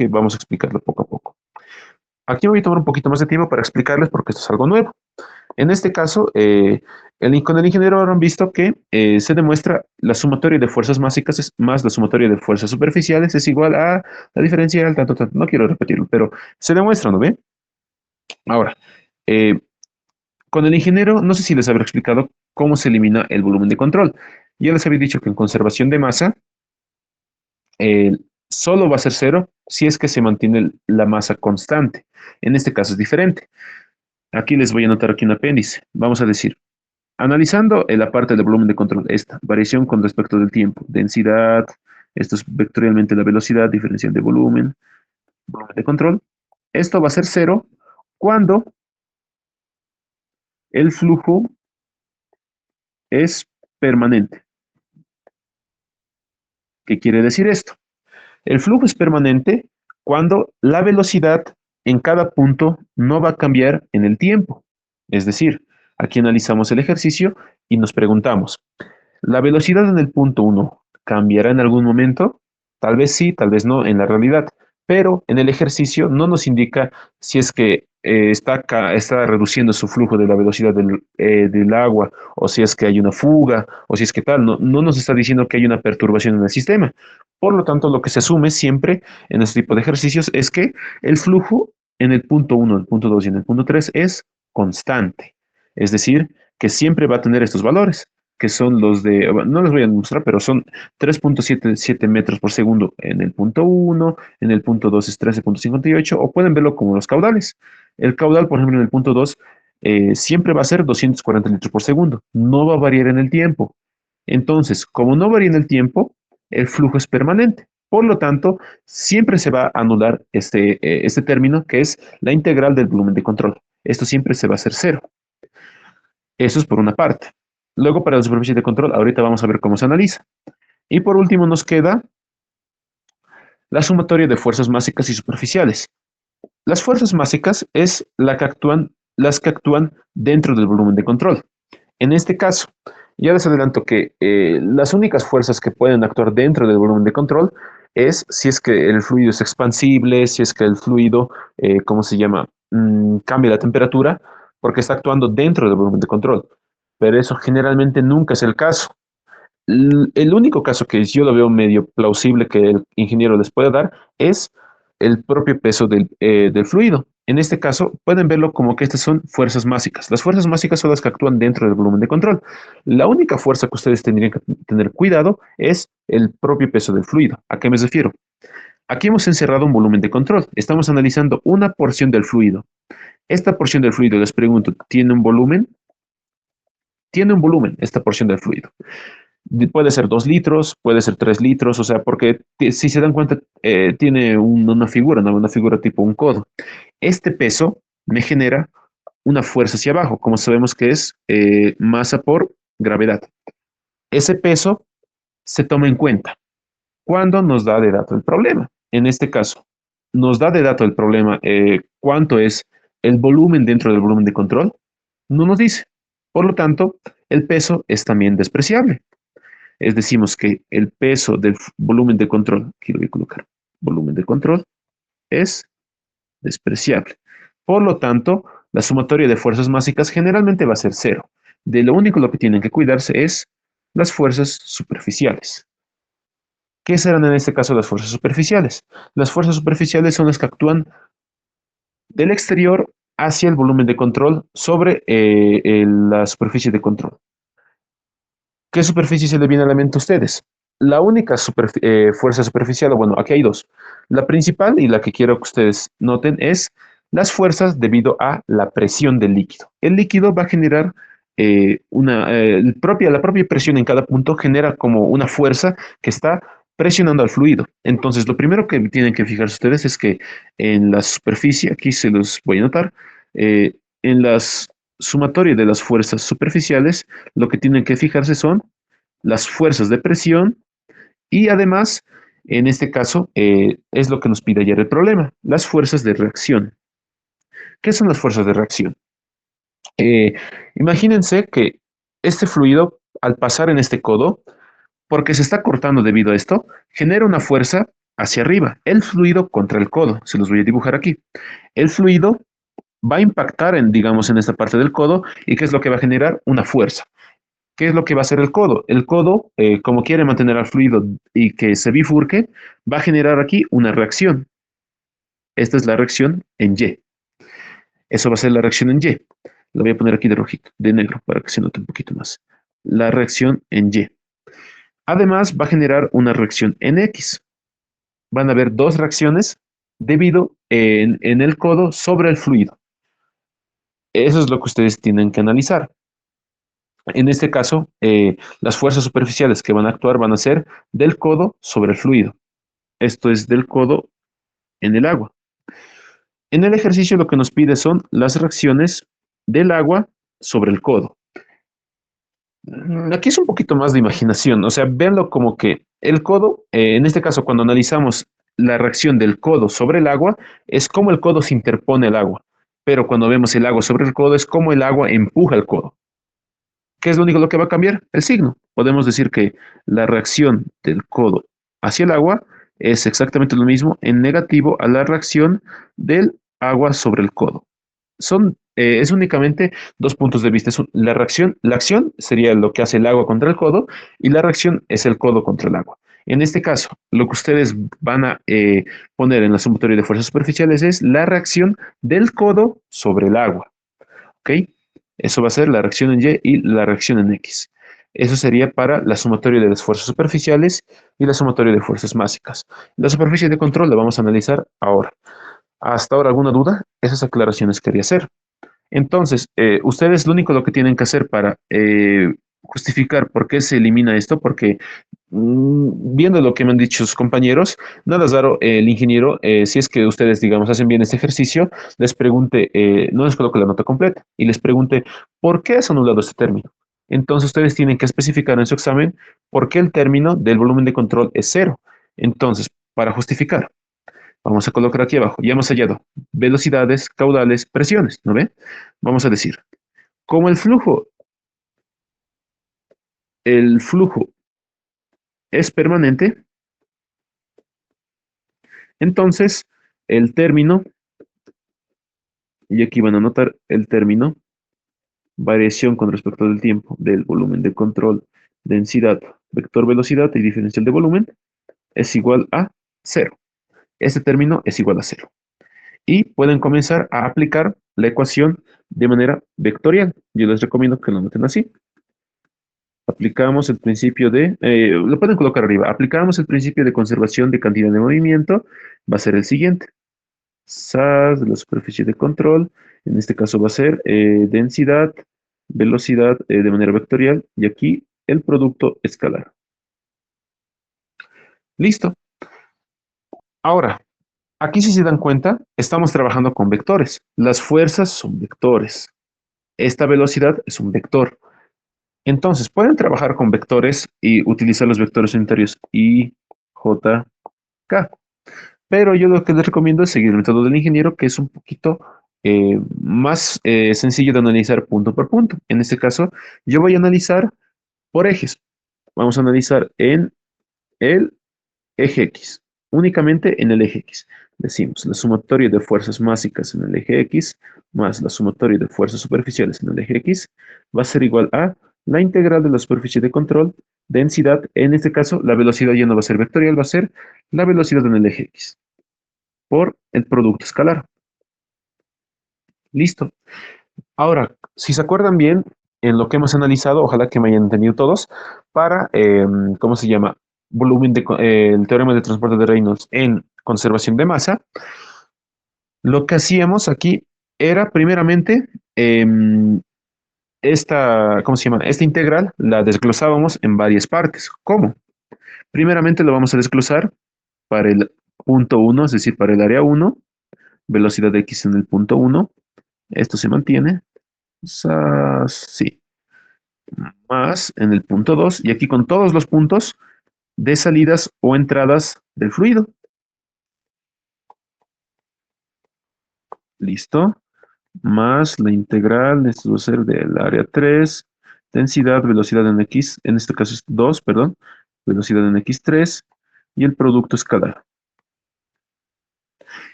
que vamos a explicarlo poco a poco. Aquí me voy a tomar un poquito más de tiempo para explicarles porque esto es algo nuevo. En este caso, con el ingeniero habrán visto que se demuestra la sumatoria de fuerzas básicas más la sumatoria de fuerzas superficiales es igual a la diferencia del tanto, tanto. No quiero repetirlo, pero se demuestra, ¿no ve? Ahora, eh, con el ingeniero, no sé si les habré explicado cómo se elimina el volumen de control. Ya les había dicho que en conservación de masa, eh, solo va a ser cero si es que se mantiene la masa constante. En este caso es diferente. Aquí les voy a anotar aquí un apéndice. Vamos a decir, analizando la parte del volumen de control, esta variación con respecto del tiempo, densidad, esto es vectorialmente la velocidad, diferencial de volumen, volumen de control. Esto va a ser cero cuando el flujo es permanente. ¿Qué quiere decir esto? El flujo es permanente cuando la velocidad en cada punto no va a cambiar en el tiempo. Es decir, aquí analizamos el ejercicio y nos preguntamos, ¿la velocidad en el punto 1 cambiará en algún momento? Tal vez sí, tal vez no en la realidad, pero en el ejercicio no nos indica si es que está reduciendo su flujo de la velocidad del agua, o si es que hay una fuga, o si es que tal, no nos está diciendo que hay una perturbación en el sistema. Por lo tanto, lo que se asume siempre en este tipo de ejercicios es que el flujo en el punto 1, el punto 2 y en el punto 3 es constante. Es decir, que siempre va a tener estos valores que son los de, bueno, no les voy a mostrar, pero son 3.77 metros por segundo en el punto 1, en el punto 2 es 13.58, o pueden verlo como los caudales. El caudal, por ejemplo, en el punto 2 siempre va a ser 240 litros por segundo, no va a variar en el tiempo. Entonces, como no varía en el tiempo, el flujo es permanente. Por lo tanto, siempre se va a anular este término que es la integral del volumen de control. Esto siempre se va a hacer cero. Eso es por una parte. Luego, para la superficie de control, ahorita vamos a ver cómo se analiza. Y por último, nos queda la sumatoria de fuerzas básicas y superficiales. Las fuerzas básicas es las que actúan dentro del volumen de control. En este caso, ya les adelanto que las únicas fuerzas que pueden actuar dentro del volumen de control es si es que el fluido es expansible, si es que el fluido, ¿cómo se llama? Cambia la temperatura, porque está actuando dentro del volumen de control. Pero eso generalmente nunca es el caso. El único caso que yo lo veo medio plausible que el ingeniero les pueda dar es el propio peso del fluido. En este caso, pueden verlo como que estas son fuerzas básicas. Las fuerzas básicas son las que actúan dentro del volumen de control. La única fuerza que ustedes tendrían que tener cuidado es el propio peso del fluido. ¿A qué me refiero? Aquí hemos encerrado un volumen de control. Estamos analizando una porción del fluido. Esta porción del fluido, les pregunto, ¿tiene un volumen? Tiene un volumen, esta porción del fluido. Puede ser 2 litros, puede ser 3 litros, o sea, porque si se dan cuenta, tiene una figura, ¿no? Una figura tipo un codo. Este peso me genera una fuerza hacia abajo, como sabemos que es masa por gravedad. Ese peso se toma en cuenta cuando nos da de dato el problema. En este caso, nos da de dato el problema cuánto es el volumen dentro del volumen de control, no nos dice. Por lo tanto, el peso es también despreciable. Es decimos que el peso del volumen de control, aquí lo voy a colocar, volumen de control, es despreciable. Por lo tanto, la sumatoria de fuerzas básicas generalmente va a ser cero. De lo único lo que tienen que cuidarse es las fuerzas superficiales. ¿Qué serán en este caso las fuerzas superficiales? Las fuerzas superficiales son las que actúan del exterior hacia el volumen de control sobre la superficie de control. ¿Qué superficie se le viene a la mente a ustedes? La única fuerza superficial, bueno, aquí hay dos. La principal y la que quiero que ustedes noten es las fuerzas debido a la presión del líquido. El líquido va a generar la propia presión en cada punto genera como una fuerza que está presionando al fluido. Entonces, lo primero que tienen que fijarse ustedes es que en la superficie, aquí se los voy a notar, en las sumatoria de las fuerzas superficiales, lo que tienen que fijarse son las fuerzas de presión y además, en este caso, es lo que nos pide ayer el problema, las fuerzas de reacción. ¿Qué son las fuerzas de reacción? Eh, Imagínense que este fluido, al pasar en este codo, porque se está cortando debido a esto, genera una fuerza hacia arriba, el fluido contra el codo. Se los voy a dibujar aquí. El fluido va a impactar digamos, en esta parte del codo. ¿Y qué es lo que va a generar? Una fuerza. ¿Qué es lo que va a hacer el codo? El codo, como quiere mantener al fluido y que se bifurque, va a generar aquí una reacción. Esta es la reacción en Y. Eso va a ser la reacción en Y. Lo voy a poner aquí de rojito, de negro, para que se note un poquito más. La reacción en Y. Además, va a generar una reacción en X. Van a haber dos reacciones debido en el codo sobre el fluido. Eso es lo que ustedes tienen que analizar. En este caso, las fuerzas superficiales que van a actuar van a ser del codo sobre el fluido. Esto es del codo en el agua. En el ejercicio lo que nos pide son las reacciones del agua sobre el codo. Aquí es un poquito más de imaginación, o sea, véanlo como que el codo, en este caso cuando analizamos la reacción del codo sobre el agua, es como el codo se interpone al agua, pero cuando vemos el agua sobre el codo es como el agua empuja el codo. ¿Qué es lo único lo que va a cambiar? El signo. Podemos decir que la reacción del codo hacia el agua es exactamente lo mismo en negativo a la reacción del agua sobre el codo. Es únicamente dos puntos de vista. La acción sería lo que hace el agua contra el codo y la reacción es el codo contra el agua. En este caso, lo que ustedes van a poner en la sumatoria de fuerzas superficiales es la reacción del codo sobre el agua. ¿Ok? Eso va a ser la reacción en Y y la reacción en X. Eso sería para la sumatoria de las fuerzas superficiales y la sumatoria de fuerzas básicas. La superficie de control la vamos a analizar ahora. ¿Hasta ahora alguna duda? Esas aclaraciones quería hacer. Entonces, ustedes lo que tienen que hacer para justificar por qué se elimina esto, porque viendo lo que me han dicho sus compañeros, nada es raro, el ingeniero, si es que ustedes, digamos, hacen bien este ejercicio, les pregunte, no les coloque la nota completa, y les pregunte, ¿por qué has anulado este término? Entonces, ustedes tienen que especificar en su examen por qué el término del volumen de control es cero. Entonces, para justificar, vamos a colocar aquí abajo, ya hemos hallado velocidades, caudales, presiones, ¿no ve? Vamos a decir, como el flujo es permanente, entonces el término, y aquí van a notar el término, variación con respecto del tiempo del volumen de control, densidad, vector velocidad y diferencial de volumen, es igual a cero. Este término es igual a cero. Y pueden comenzar a aplicar la ecuación de manera vectorial. Yo les recomiendo que lo noten así. Aplicamos el principio lo pueden colocar arriba, aplicamos el principio de conservación de cantidad de movimiento, va a ser el siguiente. SAS de la superficie de control, en este caso va a ser densidad, velocidad de manera vectorial, y aquí el producto escalar. Listo. Ahora, aquí si se dan cuenta, estamos trabajando con vectores. Las fuerzas son vectores. Esta velocidad es un vector. Entonces, pueden trabajar con vectores y utilizar los vectores unitarios I, J, K. Pero yo lo que les recomiendo es seguir el método del ingeniero, que es un poquito más sencillo de analizar punto por punto. En este caso, yo voy a analizar por ejes. Vamos a analizar en el eje X, únicamente en el eje X. Decimos la sumatoria de fuerzas básicas en el eje X más la sumatoria de fuerzas superficiales en el eje X va a ser igual a la integral de la superficie de control, densidad, en este caso la velocidad ya no va a ser vectorial, va a ser la velocidad en el eje X por el producto escalar. Listo. Ahora, si se acuerdan bien, en lo que hemos analizado, ojalá que me hayan entendido todos, para, ¿cómo se llama? El teorema de transporte de Reynolds en conservación de masa, lo que hacíamos aquí era primeramente ¿cómo se llama? Esta integral la desglosábamos en varias partes. ¿Cómo? Primeramente lo vamos a desglosar para el punto 1, es decir, para el área 1, velocidad de x en el punto 1, esto se mantiene, sí, más en el punto 2, y aquí con todos los puntos de salidas o entradas del fluido. Listo. Más la integral, esto va a ser del área 3, densidad, velocidad en x, en este caso es 2, perdón, velocidad en x3, y el producto escalar.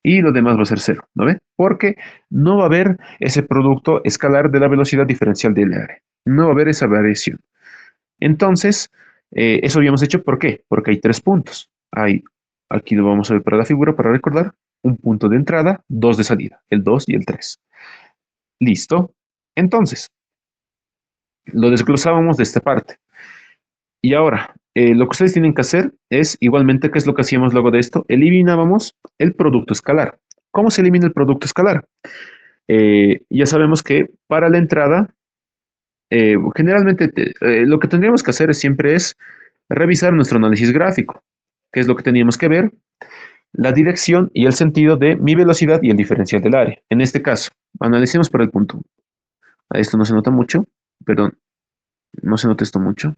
y lo demás va a ser 0, ¿no ve? Porque no va a haber ese producto escalar de la velocidad diferencial del área. No va a haber esa variación. Entonces, eso habíamos hecho, ¿por qué? Porque hay 3 puntos. Aquí lo vamos a ver para la figura, para recordar, un punto de entrada, 2 de salida, el 2 y el 3. Listo. Entonces, lo desglosábamos de esta parte. Y ahora, lo que ustedes tienen que hacer es, igualmente, ¿qué es lo que hacíamos luego de esto? Eliminábamos el producto escalar. ¿Cómo se elimina el producto escalar? Ya sabemos que para la entrada, generalmente lo que tendríamos que hacer siempre es revisar nuestro análisis gráfico, que es lo que teníamos que ver, la dirección y el sentido de mi velocidad y el diferencial del área. En este caso, analicemos para el punto 1. Esto no se nota mucho, perdón, no se nota esto mucho.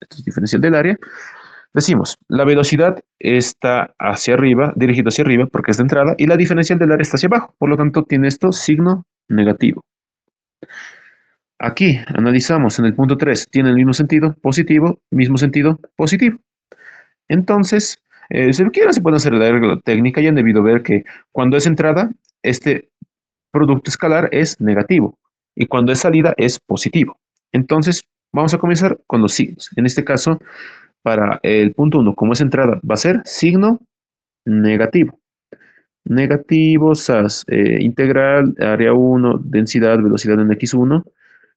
Esto es diferencial del área. Decimos, la velocidad está hacia arriba, dirigido hacia arriba porque es de entrada, y la diferencial del área está hacia abajo. Por lo tanto, tiene esto signo negativo. Aquí analizamos en el punto 3, tiene el mismo sentido, positivo, mismo sentido, positivo. Entonces, si quieren se puede hacer la regla técnica y han debido ver que cuando es entrada, este producto escalar es negativo y cuando es salida es positivo. Entonces, vamos a comenzar con los signos. En este caso, para el punto 1, como es entrada, va a ser signo negativo. Negativo, SAS, integral, área 1, densidad, velocidad en X1.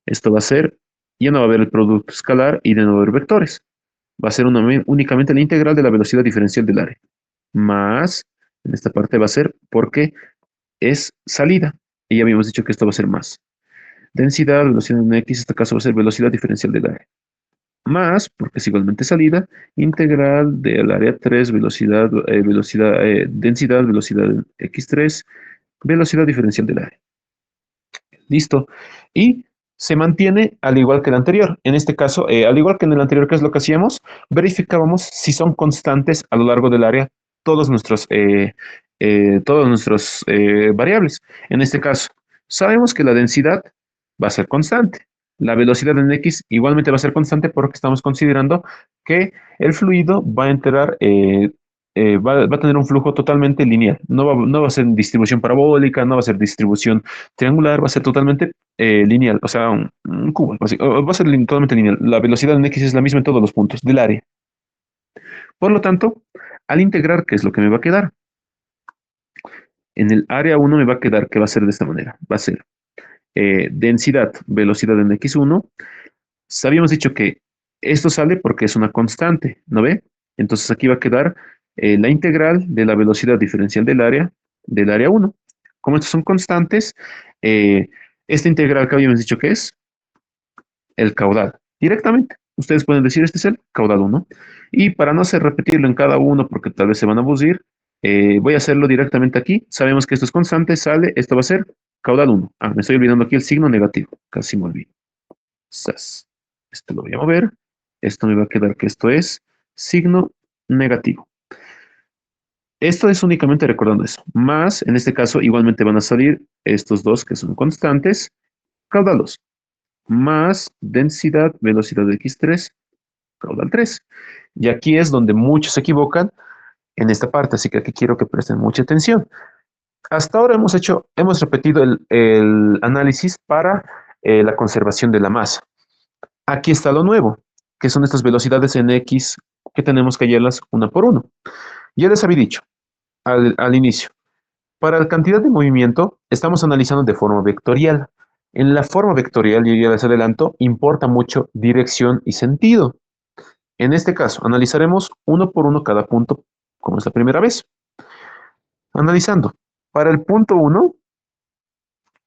Esto va a ser, ya no va a haber el producto escalar y de no haber vectores. Va a ser únicamente la integral de la velocidad diferencial del área. Más, en esta parte va a ser porque es salida. Y ya habíamos dicho que esto va a ser más. Densidad, velocidad en X, en este caso va a ser velocidad diferencial del área. Más, porque es igualmente salida, integral del área 3, densidad, velocidad en X3, velocidad diferencial del área. Listo. Y se mantiene al igual que el anterior. En este caso, al igual que en el anterior, ¿qué es lo que hacíamos? Verificábamos si son constantes a lo largo del área todos nuestros variables. En este caso, sabemos que la densidad va a ser constante. La velocidad en X igualmente va a ser constante porque estamos considerando que el fluido va a entrar, va a tener un flujo totalmente lineal. No va a ser distribución parabólica, no va a ser distribución triangular, va a ser totalmente lineal, o sea, un cubo, va a ser totalmente lineal. La velocidad en X es la misma en todos los puntos del área. Por lo tanto, al integrar, ¿qué es lo que me va a quedar? En el área 1 me va a quedar que va a ser de esta manera. Va a ser densidad, velocidad en X1. Habíamos dicho que esto sale porque es una constante, ¿no ve? Entonces aquí va a quedar la integral de la velocidad diferencial del área 1. Como estos son constantes, esta integral que habíamos dicho que es el caudal. Directamente, ustedes pueden decir este es el caudal 1. Y para no hacer repetirlo en cada uno, porque tal vez se van a aburrir, voy a hacerlo directamente aquí. Sabemos que esto es constante, sale, esto va a ser caudal 1. Ah, me estoy olvidando aquí el signo negativo, casi me olvido. Sas. Esto lo voy a mover. Esto me va a quedar que esto es signo negativo. Esto es únicamente recordando eso. Más, en este caso, igualmente van a salir estos dos que son constantes, caudalos. Más densidad, velocidad de X3, caudal 3. Y aquí es donde muchos se equivocan en esta parte, así que aquí quiero que presten mucha atención. Hasta ahora hemos repetido el análisis para la conservación de la masa. Aquí está lo nuevo, que son estas velocidades en X que tenemos que hallarlas una por uno. Ya les había dicho al inicio, para la cantidad de movimiento estamos analizando de forma vectorial. En la forma vectorial, yo ya les adelanto, importa mucho dirección y sentido. En este caso, analizaremos uno por uno cada punto, como es la primera vez. Analizando, para el punto 1,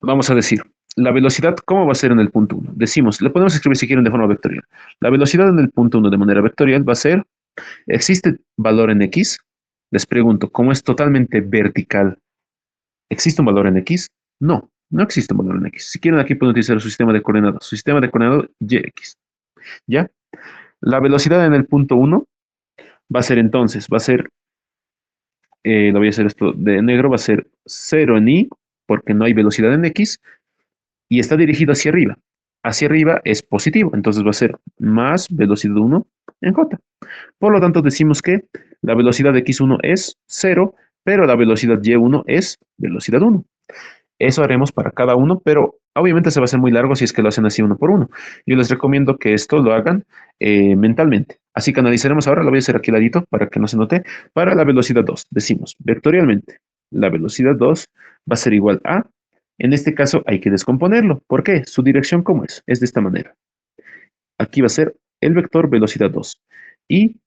vamos a decir, la velocidad, ¿cómo va a ser en el punto 1? Decimos, le podemos escribir si quieren de forma vectorial. La velocidad en el punto 1 de manera vectorial va a ser, ¿existe valor en X? Les pregunto, ¿cómo es totalmente vertical? ¿Existe un valor en X? No, no existe un valor en X. Si quieren, aquí pueden utilizar su sistema de coordenadas. Su sistema de coordenadas YX. ¿Ya? La velocidad en el punto 1 va a ser entonces, lo voy a hacer esto de negro, va a ser 0 en Y, porque no hay velocidad en X, y está dirigido hacia arriba. Hacia arriba es positivo, entonces va a ser más velocidad 1 en J. Por lo tanto, decimos que la velocidad de X1 es 0 pero la velocidad y1 es velocidad 1. Eso haremos para cada uno, pero obviamente se va a hacer muy largo si es que lo hacen así uno por uno. Yo les recomiendo que esto lo hagan mentalmente. Así que analizaremos ahora, lo voy a hacer aquí al ladito para que no se note. Para la velocidad 2, decimos vectorialmente, la velocidad 2 va a ser igual a, en este caso hay que descomponerlo. ¿Por qué? Su dirección, ¿cómo es? Es de esta manera. Aquí va a ser el vector velocidad 2. Y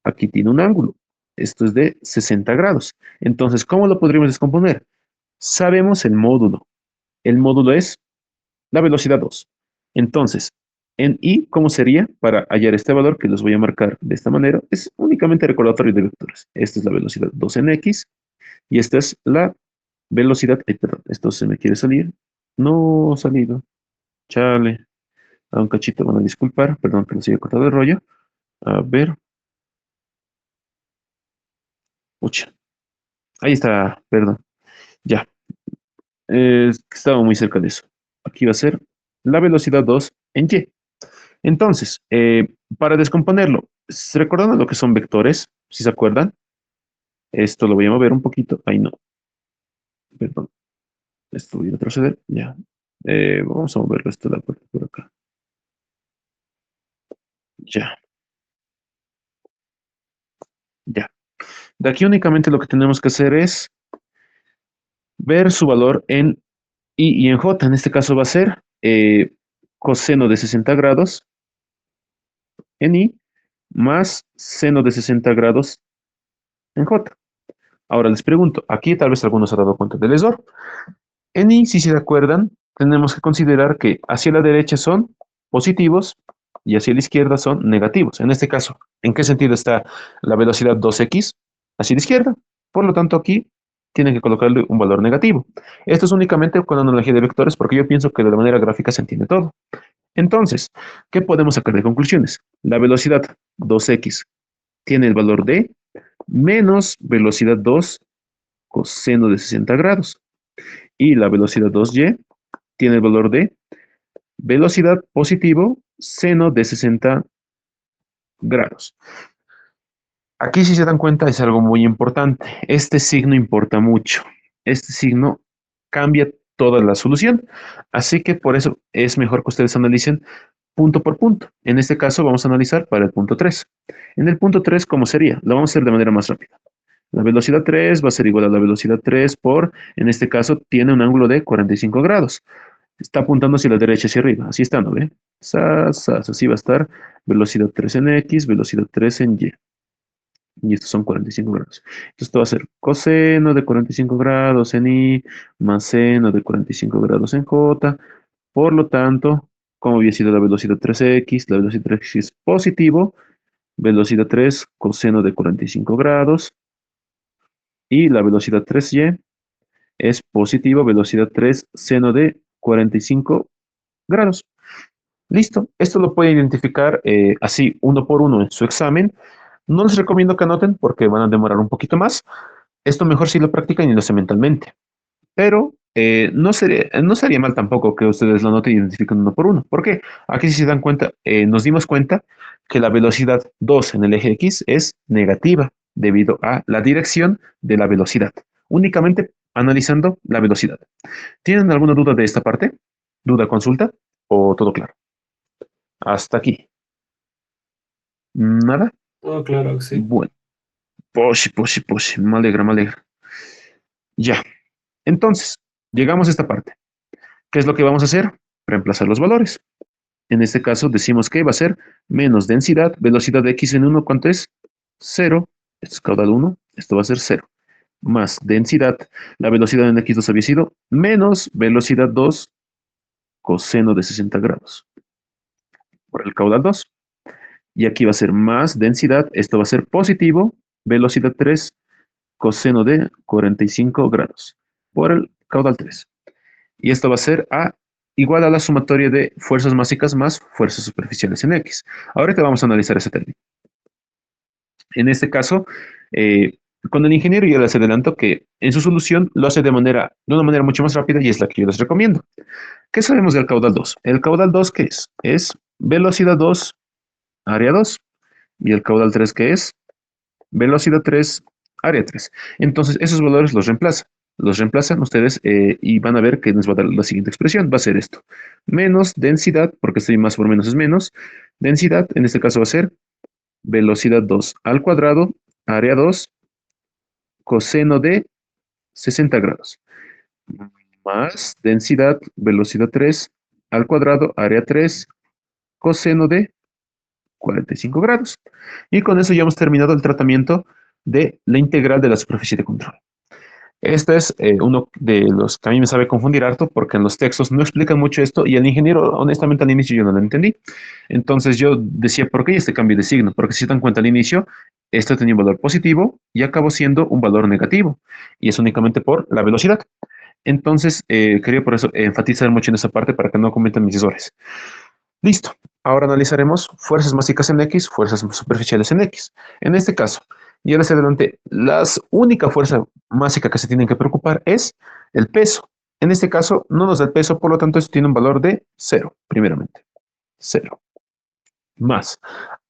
aquí tiene un ángulo. Esto es de 60 grados. Entonces, ¿cómo lo podríamos descomponer? Sabemos el módulo. El módulo es la velocidad 2. Entonces, en I, ¿cómo sería para hallar este valor que los voy a marcar de esta manera? Es únicamente recordatorio de vectores. Esta es la velocidad 2 en X y esta es la velocidad, perdón, esto se me quiere salir. No ha salido. Chale. A un cachito van a disculpar, perdón que nos haya cortado el rollo. A ver. Ucha. Ahí está, perdón. Ya. Estaba muy cerca de eso. Aquí va a ser la velocidad 2 en Y. Entonces, para descomponerlo, recordando lo que son vectores, si se acuerdan, esto lo voy a mover un poquito. Ahí no, perdón, esto voy a retroceder, ya. Vamos a moverlo esto de la parte por acá. Ya, ya. De aquí únicamente lo que tenemos que hacer es ver su valor en I y en J. En este caso va a ser coseno de 60 grados en I más seno de 60 grados en J. Ahora les pregunto, aquí tal vez algunos se han dado cuenta del error. En I, si se acuerdan, tenemos que considerar que hacia la derecha son positivos y hacia la izquierda son negativos. En este caso, ¿en qué sentido está la velocidad 2x? Hacia la izquierda. Por lo tanto, aquí tienen que colocarle un valor negativo. Esto es únicamente con analogía de vectores porque yo pienso que de la manera gráfica se entiende todo. Entonces, ¿qué podemos sacar de conclusiones? La velocidad 2x tiene el valor de menos velocidad 2 coseno de 60 grados. Y la velocidad 2y tiene el valor de velocidad positivo seno de 60 grados. Aquí, si se dan cuenta, es algo muy importante. Este signo importa mucho. Este signo cambia toda la solución. Así que por eso es mejor que ustedes analicen punto por punto. En este caso vamos a analizar para el punto 3. En el punto 3, ¿cómo sería? Lo vamos a hacer de manera más rápida. La velocidad 3 va a ser igual a la velocidad 3 por, en este caso, tiene un ángulo de 45 grados. Está apuntando hacia la derecha, hacia arriba. Así está, ¿no ve? Así va a estar velocidad 3 en X, velocidad 3 en Y. Y estos son 45 grados. Entonces esto va a ser coseno de 45 grados en Y más seno de 45 grados en J. Por lo tanto, como había sido la velocidad 3x, la velocidad 3x es positivo, velocidad 3 coseno de 45 grados y la velocidad 3y es positivo, velocidad 3 seno de 45 grados. Listo, esto lo pueden identificar así uno por uno en su examen. No les recomiendo que anoten porque van a demorar un poquito más. Esto mejor si lo practican y lo hacen mentalmente. Pero no sería mal tampoco que ustedes lo anoten y identifiquen uno por uno. ¿Por qué? Aquí si se dan cuenta, nos dimos cuenta que la velocidad 2 en el eje X es negativa debido a la dirección de la velocidad. Únicamente analizando la velocidad. ¿Tienen alguna duda de esta parte? ¿Duda, consulta? ¿O todo claro? Hasta aquí. ¿Nada? Todo claro, sí. Bueno. Pues, me alegra, me alegra. Ya. Entonces, llegamos a esta parte. ¿Qué es lo que vamos a hacer? Reemplazar los valores. En este caso decimos que va a ser menos densidad, velocidad de x en 1, ¿cuánto es? 0. Esto es caudal 1, esto va a ser 0. Más densidad, la velocidad en x2 había sido menos velocidad 2 coseno de 60 grados por el caudal 2. Y aquí va a ser más densidad, esto va a ser positivo, velocidad 3 coseno de 45 grados por el caudal 3. Y esto va a ser A igual a la sumatoria de fuerzas básicas más fuerzas superficiales en X. Ahorita vamos a analizar ese término. En este caso, con el ingeniero yo les adelanto que en su solución lo hace de una manera mucho más rápida y es la que yo les recomiendo. ¿Qué sabemos del caudal 2? El caudal 2, ¿qué es? Es velocidad 2, área 2. Y el caudal 3, ¿qué es? Velocidad 3, área 3. Entonces, esos valores los reemplazan. Los reemplazan ustedes y van a ver que nos va a dar la siguiente expresión. Va a ser esto. Menos densidad, porque estoy más por menos es menos. Densidad, en este caso va a ser velocidad 2 al cuadrado, área 2, coseno de 60 grados. Más densidad, velocidad 3 al cuadrado, área 3, coseno de 45 grados. Y con eso ya hemos terminado el tratamiento de la integral de la superficie de control. Este es uno de los que a mí me sabe confundir harto porque en los textos no explican mucho esto y el ingeniero, honestamente, al inicio yo no lo entendí. Entonces yo decía, ¿por qué este cambio de signo? Porque si se dan cuenta al inicio, esto tenía un valor positivo y acabó siendo un valor negativo. Y es únicamente por la velocidad. Entonces, quería por eso enfatizar mucho en esa parte para que no cometan mis errores. Listo. Ahora analizaremos fuerzas básicas en X, fuerzas superficiales en X. En este caso, ya les adelanté, la única fuerza básica que se tienen que preocupar es el peso. En este caso, no nos da el peso, por lo tanto, esto tiene un valor de 0, primeramente. 0. Más.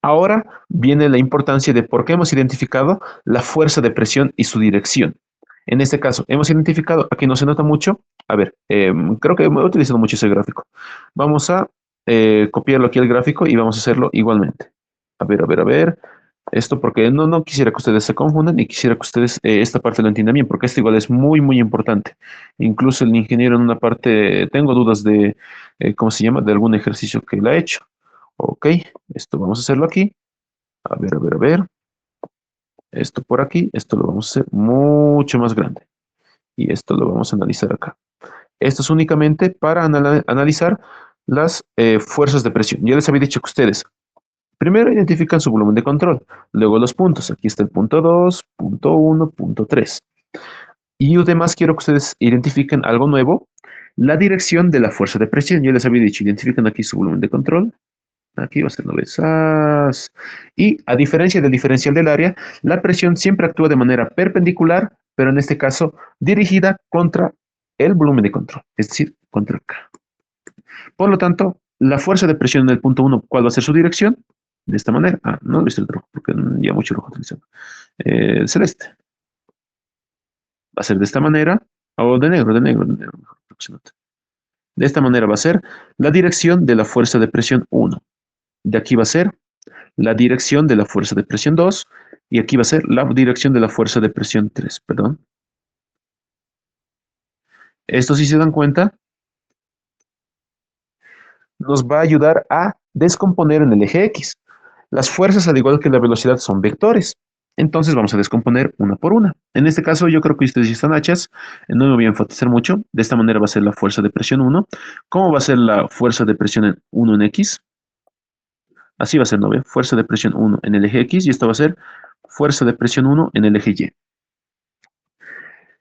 Ahora viene la importancia de por qué hemos identificado la fuerza de presión y su dirección. En este caso, hemos identificado, aquí no se nota mucho, a ver, creo que he utilizado mucho ese gráfico. Vamos a copiarlo aquí el gráfico y vamos a hacerlo igualmente. A ver, a ver, a ver. Esto porque no quisiera que ustedes se confundan y quisiera que ustedes esta parte lo entiendan bien, porque esto igual es muy, muy importante. Incluso el ingeniero en una parte, tengo dudas de, ¿cómo se llama? De algún ejercicio que él ha hecho. Ok, esto vamos a hacerlo aquí. A ver, a ver, a ver. Esto por aquí, esto lo vamos a hacer mucho más grande. Y esto lo vamos a analizar acá. Esto es únicamente para analizar las fuerzas de presión. Ya les había dicho que ustedes primero identifican su volumen de control, luego los puntos. Aquí está el punto 2, punto 1, punto 3. Y además quiero que ustedes identifiquen algo nuevo, la dirección de la fuerza de presión. Ya les había dicho, identifican aquí su volumen de control. Aquí va a ser 9 Y a diferencia del diferencial del área, la presión siempre actúa de manera perpendicular, pero en este caso dirigida contra el volumen de control, es decir, contra acá. Por lo tanto, la fuerza de presión en el punto 1, ¿cuál va a ser su dirección? De esta manera. Ah, no he visto el rojo, porque ya mucho rojo utilizado. Celeste. Va a ser de esta manera, o de negro, mejor. De esta manera va a ser la dirección de la fuerza de presión 1. De aquí va a ser la dirección de la fuerza de presión 2 y aquí va a ser la dirección de la fuerza de presión 3, perdón. Esto, si se dan cuenta, nos va a ayudar a descomponer en el eje X. Las fuerzas, al igual que la velocidad, son vectores. Entonces vamos a descomponer una por una. En este caso, yo creo que ustedes ya están hachas. No me voy a enfatizar mucho. De esta manera va a ser la fuerza de presión 1. ¿Cómo va a ser la fuerza de presión 1 en X? Así va a ser, ¿no ve? Fuerza de presión 1 en el eje X y esto va a ser fuerza de presión 1 en el eje Y.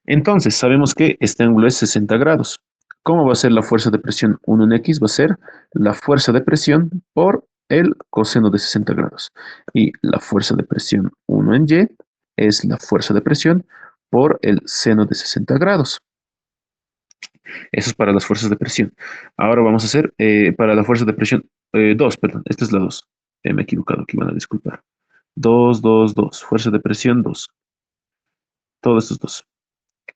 Entonces, sabemos que este ángulo es 60 grados. ¿Cómo va a ser la fuerza de presión 1 en X? Va a ser la fuerza de presión por el coseno de 60 grados. Y la fuerza de presión 1 en Y es la fuerza de presión por el seno de 60 grados. Eso es para las fuerzas de presión. Ahora vamos a hacer para la fuerza de presión 2, perdón, esta es la 2. Me he equivocado, aquí van a disculpar. 2, 2, 2, fuerza de presión 2. Todos estos dos.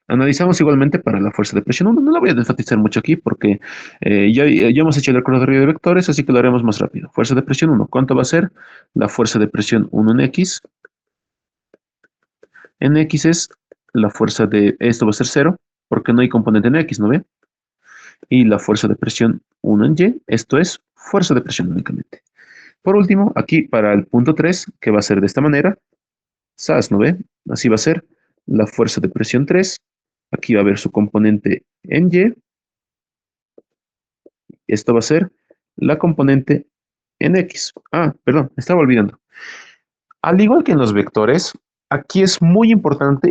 Analizamos igualmente para la fuerza de presión 1. No la voy a enfatizar mucho aquí porque ya hemos hecho el recorrido de vectores, así que lo haremos más rápido. Fuerza de presión 1. ¿Cuánto va a ser? La fuerza de presión 1 en X. En X es la fuerza de... Esto va a ser 0 porque no hay componente en X, ¿no ve? Y la fuerza de presión 1 en Y. Esto es fuerza de presión únicamente. Por último, aquí para el punto 3, que va a ser de esta manera. SAS, ¿no ve? Así va a ser la fuerza de presión 3. Aquí va a haber su componente en Y. Esto va a ser la componente en X. Ah, perdón, me estaba olvidando. Al igual que en los vectores, aquí es muy importante,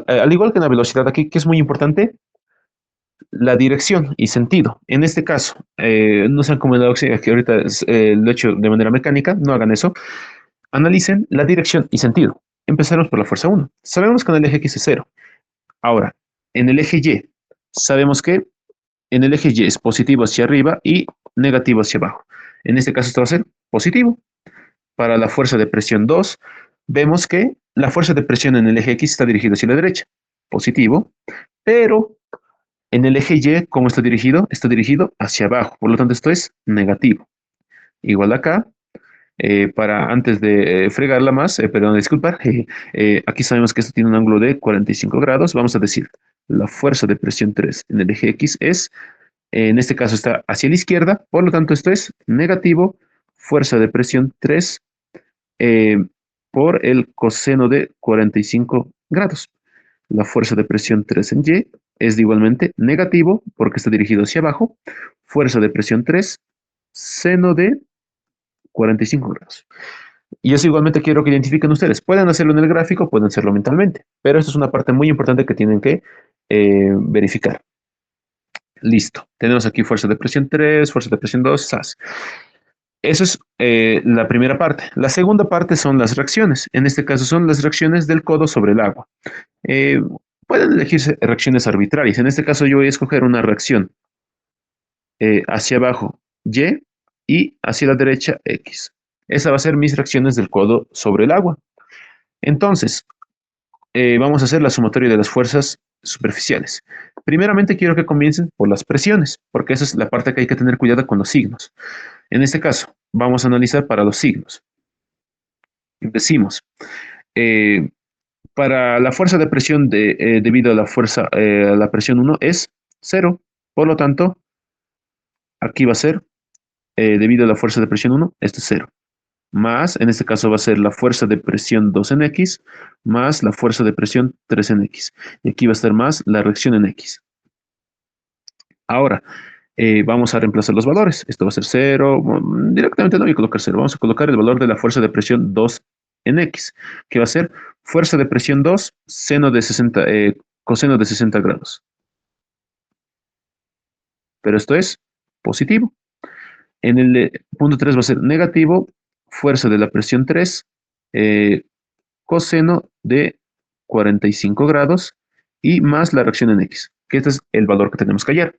al igual que en la velocidad, aquí que es muy importante la dirección y sentido. En este caso, no sean como en la oxígeno, que ahorita lo he hecho de manera mecánica, no hagan eso. Analicen la dirección y sentido. Empezaremos por la fuerza 1. Sabemos que en el eje X es 0. Ahora, en el eje Y, sabemos que en el eje Y es positivo hacia arriba y negativo hacia abajo. En este caso esto va a ser positivo. Para la fuerza de presión 2, vemos que la fuerza de presión en el eje X está dirigida hacia la derecha, positivo, pero en el eje Y, ¿cómo está dirigido? Está dirigido hacia abajo, por lo tanto esto es negativo. Igual acá, para antes de fregarla más, perdón, disculpar, aquí sabemos que esto tiene un ángulo de 45 grados, vamos a decir, la fuerza de presión 3 en el eje X es, en este caso está hacia la izquierda, por lo tanto esto es negativo, fuerza de presión 3 eh, por el coseno de 45 grados. La fuerza de presión 3 en Y es de igualmente negativo porque está dirigido hacia abajo. Fuerza de presión 3, seno de 45 grados. Y eso igualmente quiero que identifiquen ustedes. Pueden hacerlo en el gráfico, pueden hacerlo mentalmente, pero esto es una parte muy importante que tienen que verificar. Listo. Tenemos aquí fuerza de presión 3, fuerza de presión 2, SAS. Eso es la primera parte. La segunda parte son las reacciones. En este caso son las reacciones del codo sobre el agua. Eh, pueden elegirse reacciones arbitrarias. En este caso yo voy a escoger una reacción hacia abajo y hacia la derecha X. Esa va a ser mis reacciones del codo sobre el agua. Entonces, vamos a hacer la sumatoria de las fuerzas superficiales. Primeramente quiero que comiencen por las presiones, porque esa es la parte que hay que tener cuidado con los signos. En este caso, vamos a analizar para los signos. Decimos, eh, para la fuerza de presión debido a a la presión 1 es 0. Por lo tanto, aquí va a ser, debido a la fuerza de presión 1, esto es 0. Más, en este caso va a ser la fuerza de presión 2 en X, más la fuerza de presión 3 en X. Y aquí va a estar más la reacción en X. Ahora, vamos a reemplazar los valores. Esto va a ser 0. Directamente no voy a colocar 0. Vamos a colocar el valor de la fuerza de presión 2 en X, que va a ser fuerza de presión 2, seno de 60, coseno de 60 grados. Pero esto es positivo. En el punto 3 va a ser negativo, fuerza de la presión 3, coseno de 45 grados y más la reacción en X, que este es el valor que tenemos que hallar.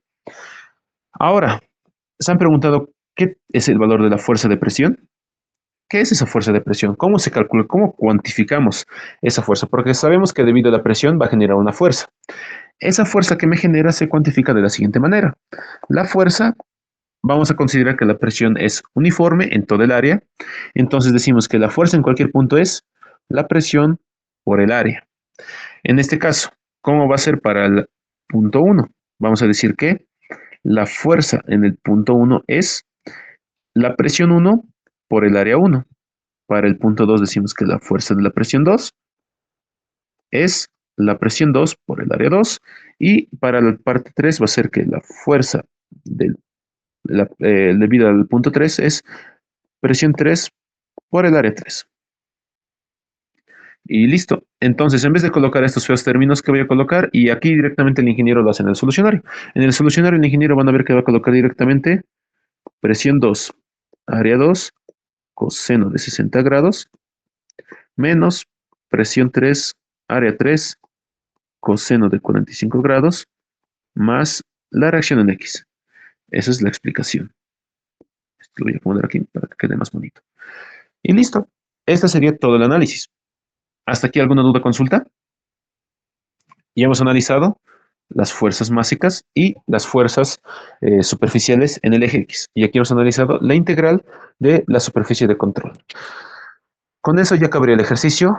Ahora, ¿se han preguntado qué es el valor de la fuerza de presión? ¿Qué es esa fuerza de presión? ¿Cómo se calcula? ¿Cómo cuantificamos esa fuerza? Porque sabemos que debido a la presión va a generar una fuerza. Esa fuerza que me genera se cuantifica de la siguiente manera. La fuerza, vamos a considerar que la presión es uniforme en todo el área. Entonces decimos que la fuerza en cualquier punto es la presión por el área. En este caso, ¿cómo va a ser para el punto 1? Vamos a decir que la fuerza en el punto 1 es la presión 1 por el área 1. Para el punto 2 decimos que la fuerza de la presión 2 es la presión 2 por el área 2. Y para la parte 3 va a ser que la fuerza debido al punto 3 es presión 3 por el área 3. Y listo. Entonces, en vez de colocar estos feos términos, ¿qué voy a colocar? Y aquí directamente el ingeniero lo hace en el solucionario. En el solucionario el ingeniero van a ver que va a colocar directamente presión 2, área 2, coseno de 60 grados, menos presión 3, área 3, coseno de 45 grados, más la reacción en X. Esa es la explicación. Esto lo voy a poner aquí para que quede más bonito. Y listo. Este sería todo el análisis. ¿Hasta aquí alguna duda, consulta? Ya hemos analizado las fuerzas básicas y las fuerzas superficiales en el eje X. Y aquí hemos analizado la integral de la superficie de control. Con eso ya acabaría el ejercicio,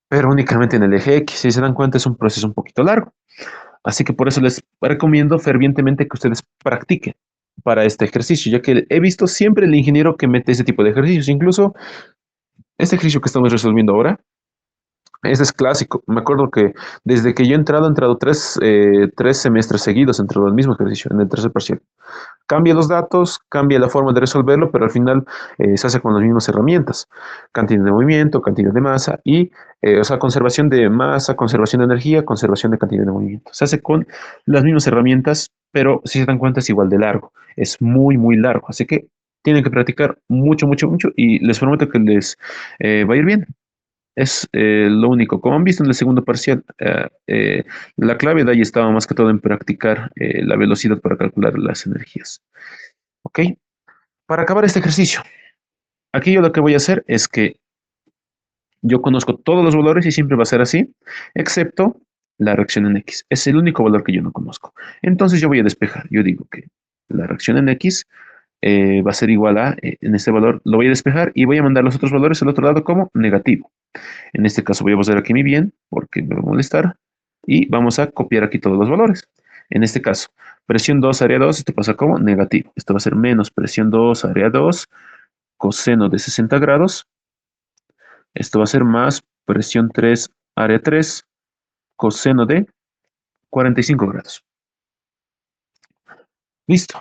pero únicamente en el eje X. Si se dan cuenta, es un proceso un poquito largo. Así que por eso les recomiendo fervientemente que ustedes practiquen para este ejercicio, ya que he visto siempre el ingeniero que mete ese tipo de ejercicios. Incluso este ejercicio que estamos resolviendo ahora, ese es clásico. Me acuerdo que desde que yo he entrado tres semestres seguidos, he entrado al mismo ejercicio, en el tercer parcial. Cambia los datos, cambia la forma de resolverlo, pero al final se hace con las mismas herramientas. Cantidad de movimiento, cantidad de masa y, o sea, conservación de masa, conservación de energía, conservación de cantidad de movimiento. Se hace con las mismas herramientas, pero si se dan cuenta es igual de largo. Es muy, muy largo. Así que tienen que practicar mucho, mucho, mucho y les prometo que les va a ir bien. Es lo único. Como han visto en el segundo parcial, la clave de ahí estaba más que todo en practicar la velocidad para calcular las energías. ¿Ok? Para acabar este ejercicio, aquí yo lo que voy a hacer es que Yo conozco todos los valores y siempre va a ser así, excepto la reacción en X. Es el único valor que yo no conozco. Entonces yo voy a despejar. Yo digo que la reacción en X va a ser igual a, en este valor lo voy a despejar y voy a mandar los otros valores al otro lado como negativo. En este caso voy a pasar aquí mi bien, porque me va a molestar, y vamos a copiar aquí todos los valores. En este caso, presión 2 área 2, esto pasa como negativo. Esto va a ser menos presión 2 área 2, coseno de 60 grados. Esto va a ser más presión 3 área 3, coseno de 45 grados. Listo.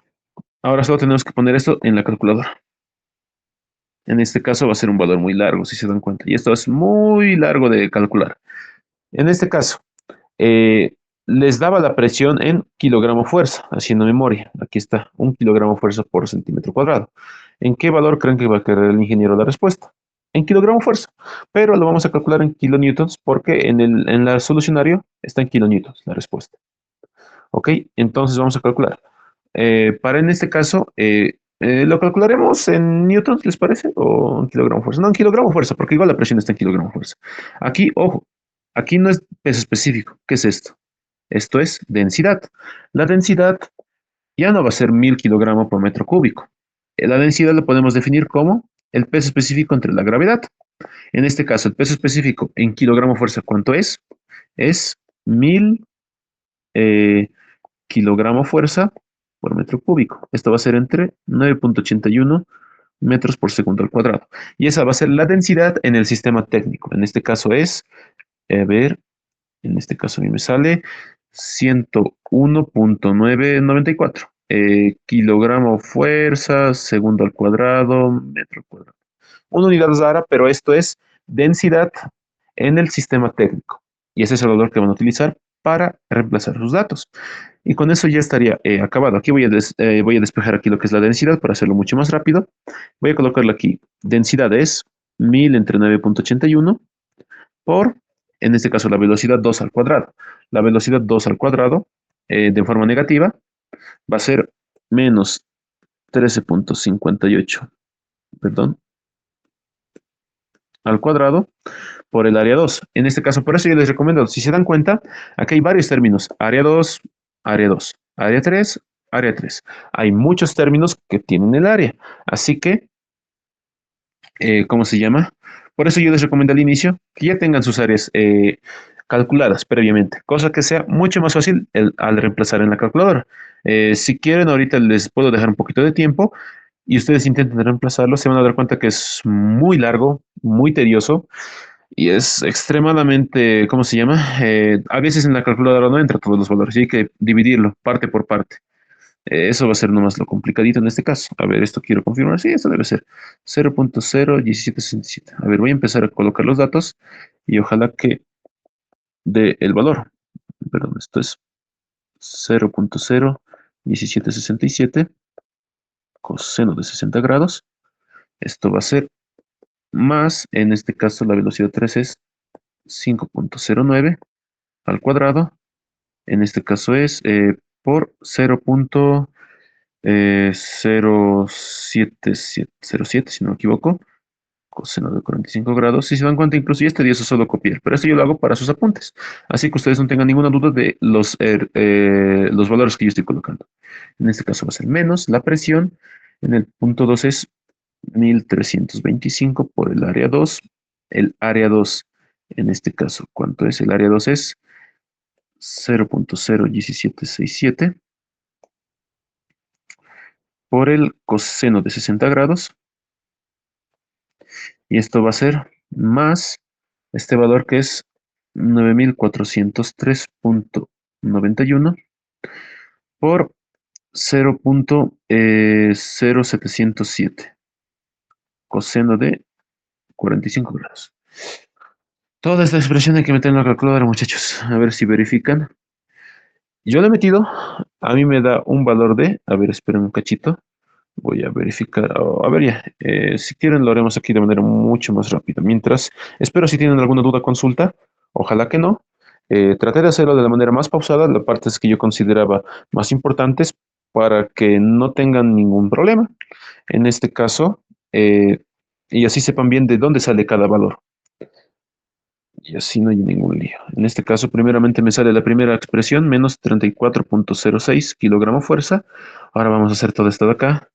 Ahora solo tenemos que poner esto en la calculadora. En este caso va a ser un valor muy largo, si se dan cuenta. Y esto es muy largo de calcular. En este caso, les daba la presión en kilogramo fuerza, haciendo memoria. Aquí está, 1 kilogramo fuerza por centímetro cuadrado. ¿En qué valor creen que va a querer el ingeniero la respuesta? En kilogramo fuerza. Pero lo vamos a calcular en kilonewtons porque en la solucionario está en kilonewtons la respuesta. ¿Ok? Entonces vamos a calcular. Para en este caso, ¿lo calcularemos en newtons, les parece? ¿O en kilogramo fuerza? No, en kilogramo fuerza, porque igual la presión está en kilogramo fuerza. Aquí, ojo, aquí no es peso específico. ¿Qué es esto? Esto es densidad. La densidad ya no va a ser 1000 kilogramos por metro cúbico. La densidad lo podemos definir como el peso específico entre la gravedad. En este caso, el peso específico en kilogramo fuerza, ¿cuánto es? Es 1000 eh, kilogramo fuerza por metro cúbico. Esto va a ser entre 9,81 metros por segundo al cuadrado. Y esa va a ser la densidad en el sistema técnico. En este caso es, a ver, en este caso a mí me sale 101,994 kilogramo fuerza, segundo al cuadrado, metro al cuadrado. Una unidad rara, pero esto es densidad en el sistema técnico. Y ese es el valor que van a utilizar para reemplazar sus datos. Y con eso ya estaría acabado. Aquí voy a despejar aquí lo que es la densidad para hacerlo mucho más rápido. Voy a colocarle aquí. Densidad es 1000 entre 9,81 por, en este caso, la velocidad 2 al cuadrado. La velocidad 2 al cuadrado, de forma negativa, va a ser menos 13,58, perdón, al cuadrado por el área 2. En este caso, por eso yo les recomiendo, si se dan cuenta, aquí hay varios términos. Área 2, área 2, área 3, área 3. Hay muchos términos que tienen el área. Así que, ¿cómo se llama? Por eso yo les recomiendo al inicio que ya tengan sus áreas calculadas previamente, cosa que sea mucho más fácil al reemplazar en la calculadora. Si quieren, ahorita les puedo dejar un poquito de tiempo y ustedes intenten reemplazarlo, se van a dar cuenta que es muy largo, muy tedioso y es extremadamente, ¿cómo se llama? A veces en la calculadora no entra todos los valores, y hay que dividirlo parte por parte. Eso va a ser nomás lo complicadito en este caso. A ver, esto quiero confirmar. Sí, esto debe ser 0,01767. A ver, voy a empezar a colocar los datos y ojalá que dé el valor. Perdón, esto es 0,01767 coseno de 60 grados. Esto va a ser más, en este caso la velocidad 3 es 5,09 al cuadrado. En este caso es por 0,07707, si no me equivoco, coseno de 45 grados. Si se dan cuenta, incluso ya este día eso solo copiar, pero esto yo lo hago para sus apuntes. Así que ustedes no tengan ninguna duda de los valores que yo estoy colocando. En este caso va a ser menos la presión. En el punto 2 es 1325 por el área 2. El área 2, en este caso, ¿cuánto es? El área 2 es 0,01767 por el coseno de 60 grados. Y esto va a ser más este valor que es 9403,91 por 0,0707 coseno de 45 grados. Toda esta expresión hay que meterla en la calculadora, muchachos. A ver si verifican. Yo le he metido. A mí me da un valor de... A ver, esperen un cachito. Voy a verificar. Oh, a ver ya. Si quieren lo haremos aquí de manera mucho más rápida. Mientras, espero si tienen alguna duda, consulta. Ojalá que no. Traté de hacerlo de la manera más pausada, las partes que yo consideraba más importantes para que no tengan ningún problema. En este caso, y así sepan bien de dónde sale cada valor. Y así no hay ningún lío. En este caso, primeramente me sale la primera expresión, menos 34,06 kilogramo fuerza. Ahora vamos a hacer todo esto de acá.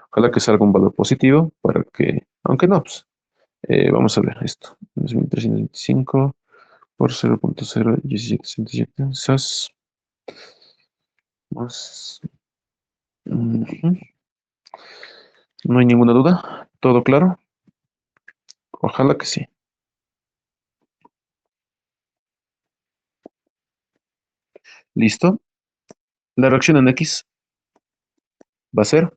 Ojalá que salga un valor positivo para que, aunque no, pues, vamos a ver esto. 1325 por 0,01767. Esas más. Ujú. No hay ninguna duda. ¿Todo claro? Ojalá que sí. ¿Listo? La reacción en X va a ser,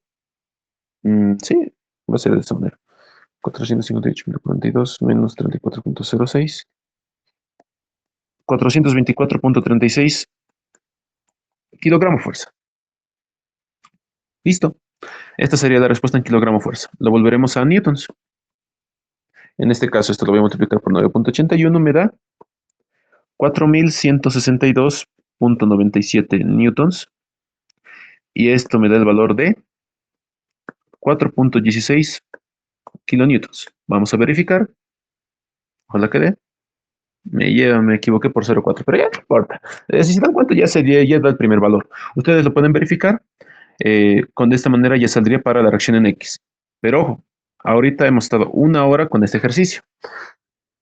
sí, va a ser de esta manera. 458,42 menos 34,06. 424,36 kilogramo fuerza. Listo. Esta sería la respuesta en kilogramo fuerza. Lo volveremos a newtons. En este caso, esto lo voy a multiplicar por 9,81, me da 4162,97 newtons. Y esto me da el valor de 4,16 kilonewtons. Vamos a verificar. Ojalá que dé. Me equivoqué por 0,4, pero ya no importa. Si se dan cuenta, ya da el primer valor. Ustedes lo pueden verificar. De esta manera ya saldría para la reacción en X. Pero ojo, ahorita hemos estado una hora con este ejercicio.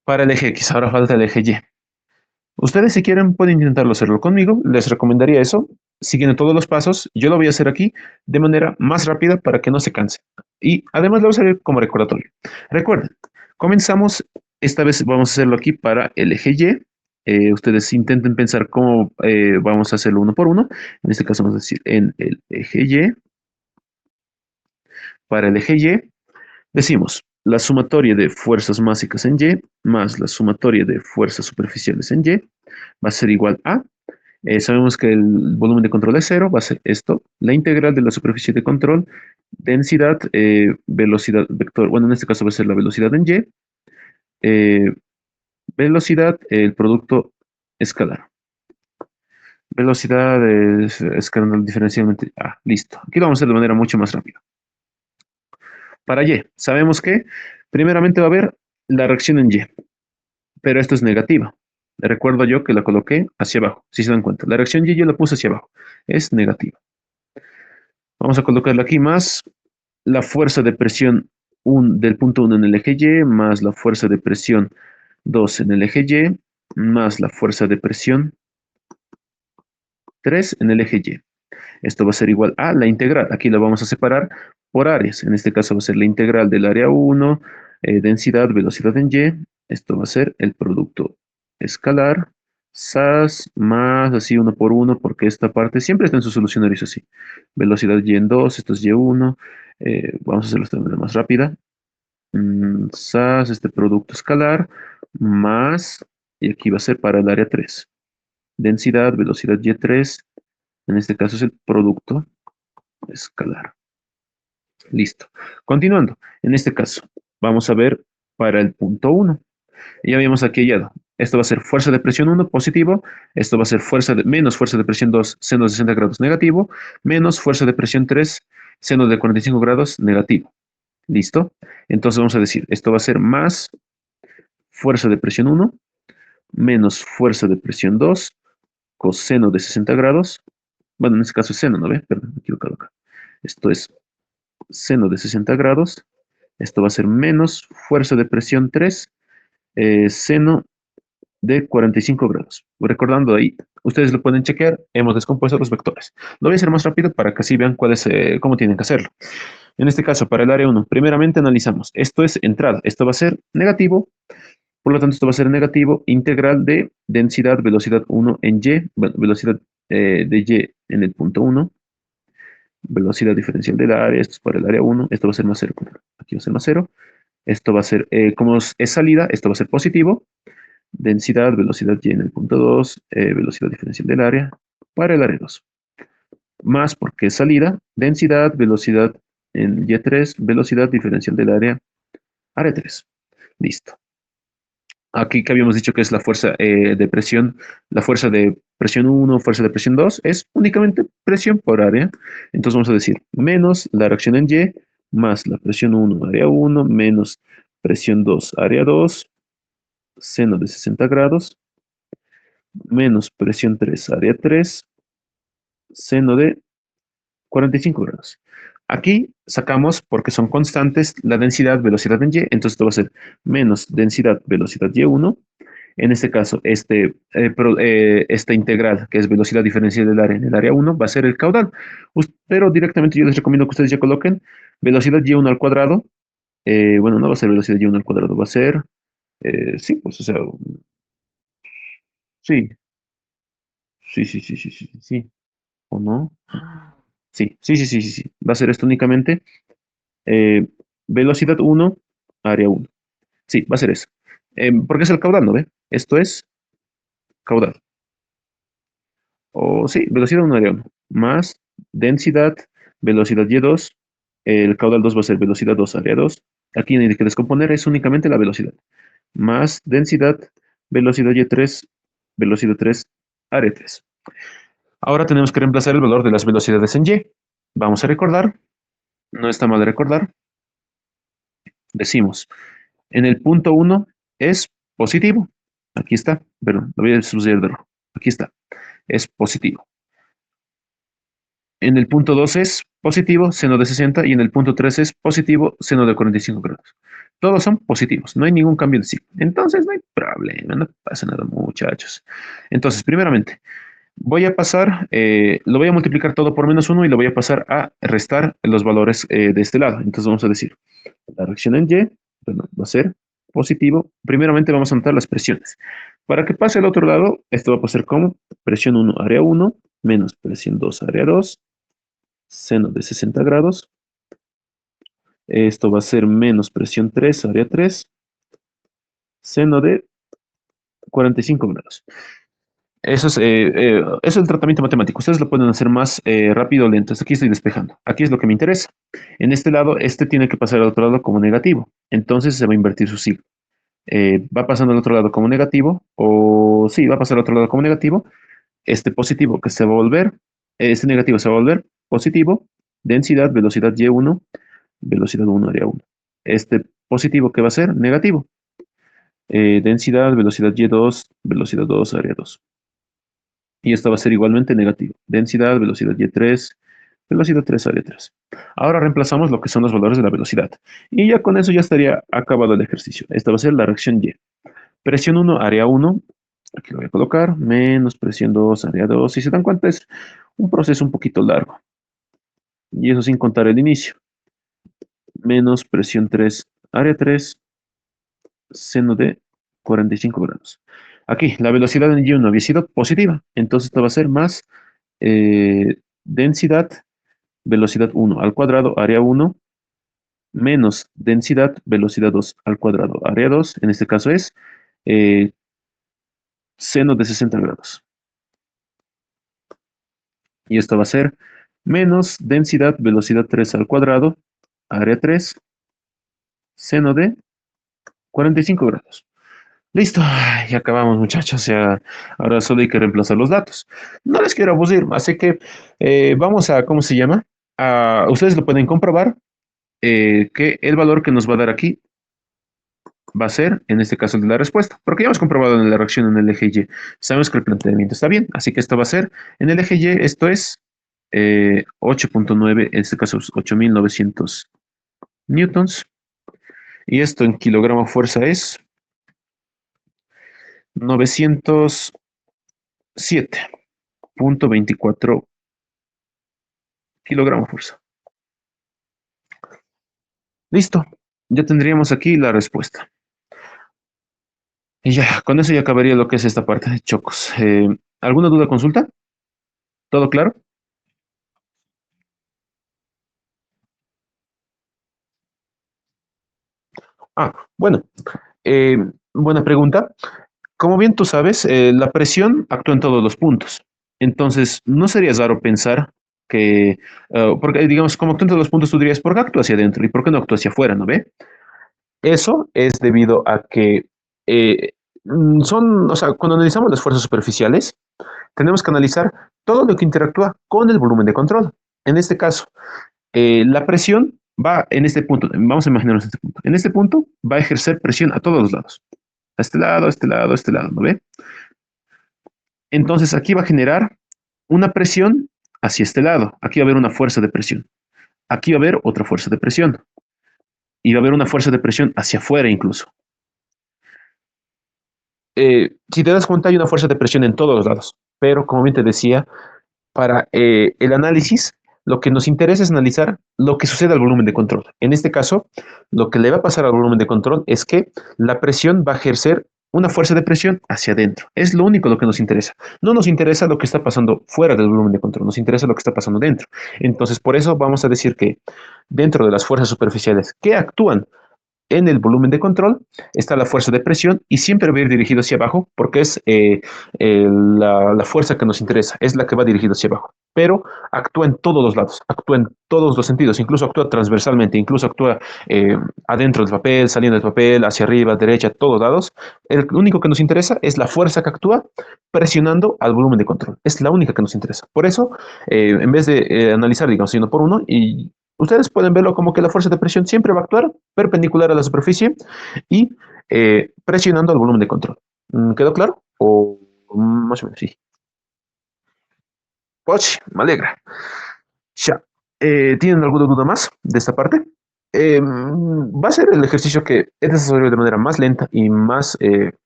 Para el eje X, ahora falta el eje Y. Ustedes si quieren pueden intentarlo hacerlo conmigo. Les recomendaría eso, siguiendo todos los pasos. Yo lo voy a hacer aquí de manera más rápida para que no se canse. Y además lo voy a hacer como recordatorio. Recuerden, comenzamos, esta vez vamos a hacerlo aquí para el eje Y. Ustedes intenten pensar cómo vamos a hacerlo uno por uno. En este caso vamos a decir en el eje Y. Para el eje Y, decimos la sumatoria de fuerzas básicas en Y más la sumatoria de fuerzas superficiales en Y va a ser igual a, sabemos que el volumen de control es cero, va a ser esto, la integral de la superficie de control, densidad, velocidad vector, bueno, en este caso va a ser la velocidad en Y, eh, velocidad, el producto escalar. Velocidad es escalar diferencialmente. Listo. Aquí lo vamos a hacer de manera mucho más rápida. Para Y, sabemos que primeramente va a haber la reacción en Y, pero esto es negativa. Recuerdo yo que la coloqué hacia abajo, si se dan cuenta. La reacción Y yo la puse hacia abajo, es negativa. Vamos a colocarla aquí más la fuerza de presión del punto 1 en el eje Y, más la fuerza de presión 2 en el eje Y, más la fuerza de presión 3 en el eje Y. Esto va a ser igual a la integral. Aquí la vamos a separar por áreas. En este caso va a ser la integral del área 1, densidad, velocidad en Y. Esto va a ser el producto escalar, SAS, más así uno por uno, porque esta parte siempre está en su solucionario así. Velocidad Y en 2, esto es Y1. Vamos a hacerlo de manera más rápida. SAS, este producto escalar, más, y aquí va a ser para el área 3. Densidad, velocidad Y3, en este caso es el producto escalar. Listo. Continuando. En este caso, vamos a ver para el punto 1. Ya habíamos aquí hallado. Esto va a ser fuerza de presión 1 positivo. Esto va a ser menos fuerza de presión 2 seno de 60 grados negativo. Menos fuerza de presión 3 seno de 45 grados negativo. ¿Listo? Entonces vamos a decir, esto va a ser más fuerza de presión 1 menos fuerza de presión 2 coseno de 60 grados. Bueno, en este caso es seno, ¿no ve? Perdón, me he equivocado acá. Esto es seno de 60 grados. Esto va a ser menos fuerza de presión 3, seno de 45 grados. Recordando ahí, ustedes lo pueden chequear, hemos descompuesto los vectores. Lo voy a hacer más rápido para que así vean cómo tienen que hacerlo. En este caso, para el área 1, primeramente analizamos, esto es entrada, esto va a ser negativo, por lo tanto esto va a ser negativo, integral de densidad, velocidad 1 en Y, bueno, velocidad de Y en el punto 1, velocidad diferencial del área, esto es para el área 1, esto va a ser más 0, aquí va a ser más 0, esto va a ser, como es salida, esto va a ser positivo, densidad, velocidad y en el punto 2, velocidad diferencial del área, para el área 2, más porque es salida, densidad, velocidad en Y3, velocidad diferencial del área 3, listo. Aquí que habíamos dicho que es la fuerza de presión, la fuerza de presión 1, fuerza de presión 2, es únicamente presión por área. Entonces vamos a decir menos la reacción en Y, más la presión 1, área 1, menos presión 2, área 2, seno de 60 grados, menos presión 3, área 3, seno de 45 grados. Aquí sacamos, porque son constantes, la densidad, velocidad en Y, entonces esto va a ser menos densidad, velocidad Y1. En este caso, esta integral, que es velocidad diferencial del área en el área 1, va a ser el caudal. Pero directamente yo les recomiendo que ustedes ya coloquen velocidad Y1 al cuadrado. Bueno, no va a ser velocidad Y1 al cuadrado, va a ser, sí, pues, o sea, sí, sí, ¿o no? Sí. Va a ser esto únicamente. eh, Velocidad 1, área 1. Sí, va a ser eso. Porque es el caudal, ¿no ve? Esto es caudal. O sí, velocidad 1, área 1. Más densidad, velocidad Y2. El caudal 2 va a ser velocidad 2, área 2. Aquí no hay que descomponer, es únicamente la velocidad. Más densidad, velocidad Y3, velocidad 3, área 3. Ahora tenemos que reemplazar el valor de las velocidades en Y. Vamos a recordar, no está mal recordar. Decimos, en el punto 1 es positivo. Aquí está, pero lo voy a subrayar de rojo. Aquí está, es positivo. En el punto 2 es positivo, seno de 60, y en el punto 3 es positivo, seno de 45 grados. Todos son positivos, no hay ningún cambio de signo. Entonces no hay problema, no pasa nada, muchachos. Entonces, primeramente, voy a pasar, lo voy a multiplicar todo por -1 y lo voy a pasar a restar los valores de este lado. Entonces vamos a decir, la reacción en Y, bueno, va a ser positivo. Primeramente vamos a anotar las presiones. Para que pase al otro lado, esto va a pasar como presión 1, área 1, menos presión 2, área 2, seno de 60 grados. Esto va a ser menos presión 3, área 3, seno de 45 grados. Eso es el tratamiento matemático. Ustedes lo pueden hacer más rápido o lento. Aquí estoy despejando. Aquí es lo que me interesa. En este lado, este tiene que pasar al otro lado como negativo. Entonces se va a invertir su signo. Va pasando al otro lado como negativo, o sí, va a pasar al otro lado como negativo. Este positivo que se va a volver, este negativo se va a volver positivo. Densidad, velocidad Y1, velocidad 1, área 1. Este positivo que va a ser negativo. Densidad, velocidad Y2, velocidad 2, área 2. Y esto va a ser igualmente negativo. Densidad, velocidad Y3, velocidad 3, área 3. Ahora reemplazamos lo que son los valores de la velocidad. Y ya con eso ya estaría acabado el ejercicio. Esta va a ser la reacción Y. Presión 1, área 1. Aquí lo voy a colocar. Menos presión 2, área 2. Si se dan cuenta, es un proceso un poquito largo. Y eso sin contar el inicio. Menos presión 3, área 3, seno de 45 grados. Aquí, la velocidad en Y1 había sido positiva. Entonces esto va a ser más densidad, velocidad 1 al cuadrado, área 1, menos densidad, velocidad 2 al cuadrado, área 2. En este caso es eh, seno de 60 grados. Y esto va a ser menos densidad, velocidad 3 al cuadrado, área 3, seno de 45 grados. Listo, ya acabamos, muchachos. Ya, ahora solo hay que reemplazar los datos. No les quiero abusir, así que vamos a, ¿cómo se llama? Ustedes lo pueden comprobar, que el valor que nos va a dar aquí va a ser, en este caso, el de la respuesta, porque ya hemos comprobado en la reacción en el eje Y. Sabemos que el planteamiento está bien, así que esto va a ser, en el eje Y, esto es 8.9, en este caso es 8.900 newtons, y esto en kilogramo fuerza es 907.24 kilogramos fuerza. Listo, ya tendríamos aquí la respuesta. Y ya, con eso ya acabaría lo que es esta parte de chocos. ¿Alguna duda, consulta? ¿Todo claro? Bueno, eh, buena pregunta. Como bien tú sabes, la presión actúa en todos los puntos. Entonces, no sería raro pensar que, porque digamos, como actúa en todos los puntos, tú dirías, ¿por qué actúa hacia adentro y por qué no actúa hacia afuera, no ve? Eso es debido a que eh, o sea, cuando analizamos las fuerzas superficiales, tenemos que analizar todo lo que interactúa con el volumen de control. En este caso, la presión va en este punto, vamos a imaginarnos este punto. En este punto va a ejercer presión a todos los lados. a este lado, a este lado, a este lado, ¿no ve? Entonces aquí va a generar una presión hacia este lado. Aquí va a haber una fuerza de presión. Aquí va a haber otra fuerza de presión. Y va a haber una fuerza de presión hacia afuera incluso. Si te das cuenta, hay una fuerza de presión en todos los lados. Pero como bien te decía, para el análisis, lo que nos interesa es analizar lo que sucede al volumen de control. En este caso, lo que le va a pasar al volumen de control es que la presión va a ejercer una fuerza de presión hacia adentro. Es lo único lo que nos interesa. No nos interesa lo que está pasando fuera del volumen de control, nos interesa lo que está pasando dentro. Entonces, por eso vamos a decir que dentro de las fuerzas superficiales que actúan en el volumen de control está la fuerza de presión y siempre va a ir dirigido hacia abajo porque es la fuerza que nos interesa, es la que va dirigida hacia abajo. Pero actúa en todos los lados, actúa en todos los sentidos, incluso actúa transversalmente, incluso actúa adentro del papel, saliendo del papel, hacia arriba, derecha, todos lados. El único que nos interesa es la fuerza que actúa presionando al volumen de control. Es la única que nos interesa. Por eso, en vez de analizar, digamos, uno por uno, y ustedes pueden verlo como que la fuerza de presión siempre va a actuar perpendicular a la superficie y presionando al volumen de control. ¿Quedó claro? O más o menos, sí. Pues, me alegra. Ya. ¿Tienen alguna duda más de esta parte? Va a ser el ejercicio que es necesario de manera más lenta y más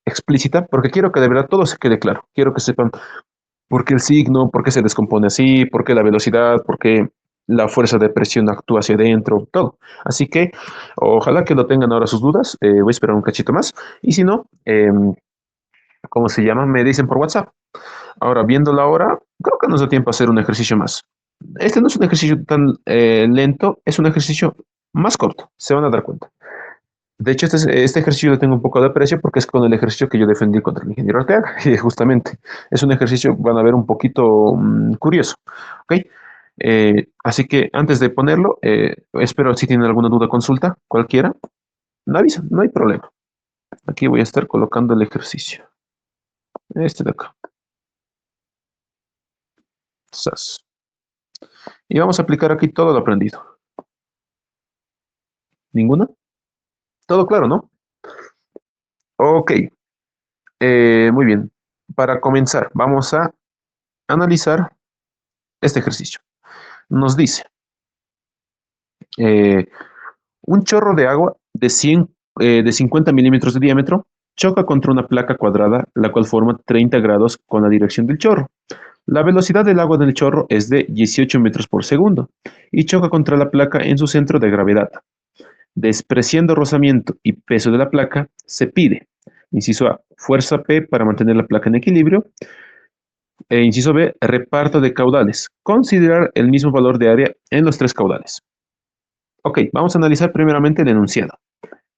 explícita, porque quiero que de verdad todo se quede claro. Quiero que sepan por qué el signo, por qué se descompone así, por qué la velocidad, por qué la fuerza de presión actúa hacia adentro, todo. Así que ojalá que lo tengan ahora sus dudas. Voy a esperar un cachito más. Y si no, ¿cómo se llama? Me dicen por WhatsApp. Ahora, viendo la hora, creo que nos da tiempo a hacer un ejercicio más. Este no es un ejercicio tan lento, es un ejercicio más corto, se van a dar cuenta. De hecho, este ejercicio le tengo un poco de aprecio porque es con el ejercicio que yo defendí contra el ingeniero Arteaga. Y justamente es un ejercicio, van a ver, un poquito curioso. ¿Ok? Así que antes de ponerlo, espero si tienen alguna duda, consulta, cualquiera, me avisan, no hay problema. Aquí voy a estar colocando el ejercicio. Este de acá. Sas. Y vamos a aplicar aquí todo lo aprendido. ¿Ninguna? Todo claro, ¿no? Ok, muy bien. Para comenzar, vamos a analizar este ejercicio. Nos dice, eh, un chorro de agua de 50 milímetros de diámetro choca contra una placa cuadrada, la cual forma 30 grados con la dirección del chorro. La velocidad del agua del chorro es de 18 metros por segundo y choca contra la placa en su centro de gravedad. Despreciando rozamiento y peso de la placa, se pide, inciso A, fuerza P para mantener la placa en equilibrio, e inciso B, reparto de caudales. Considerar el mismo valor de área en los tres caudales. Ok, vamos a analizar primeramente el enunciado.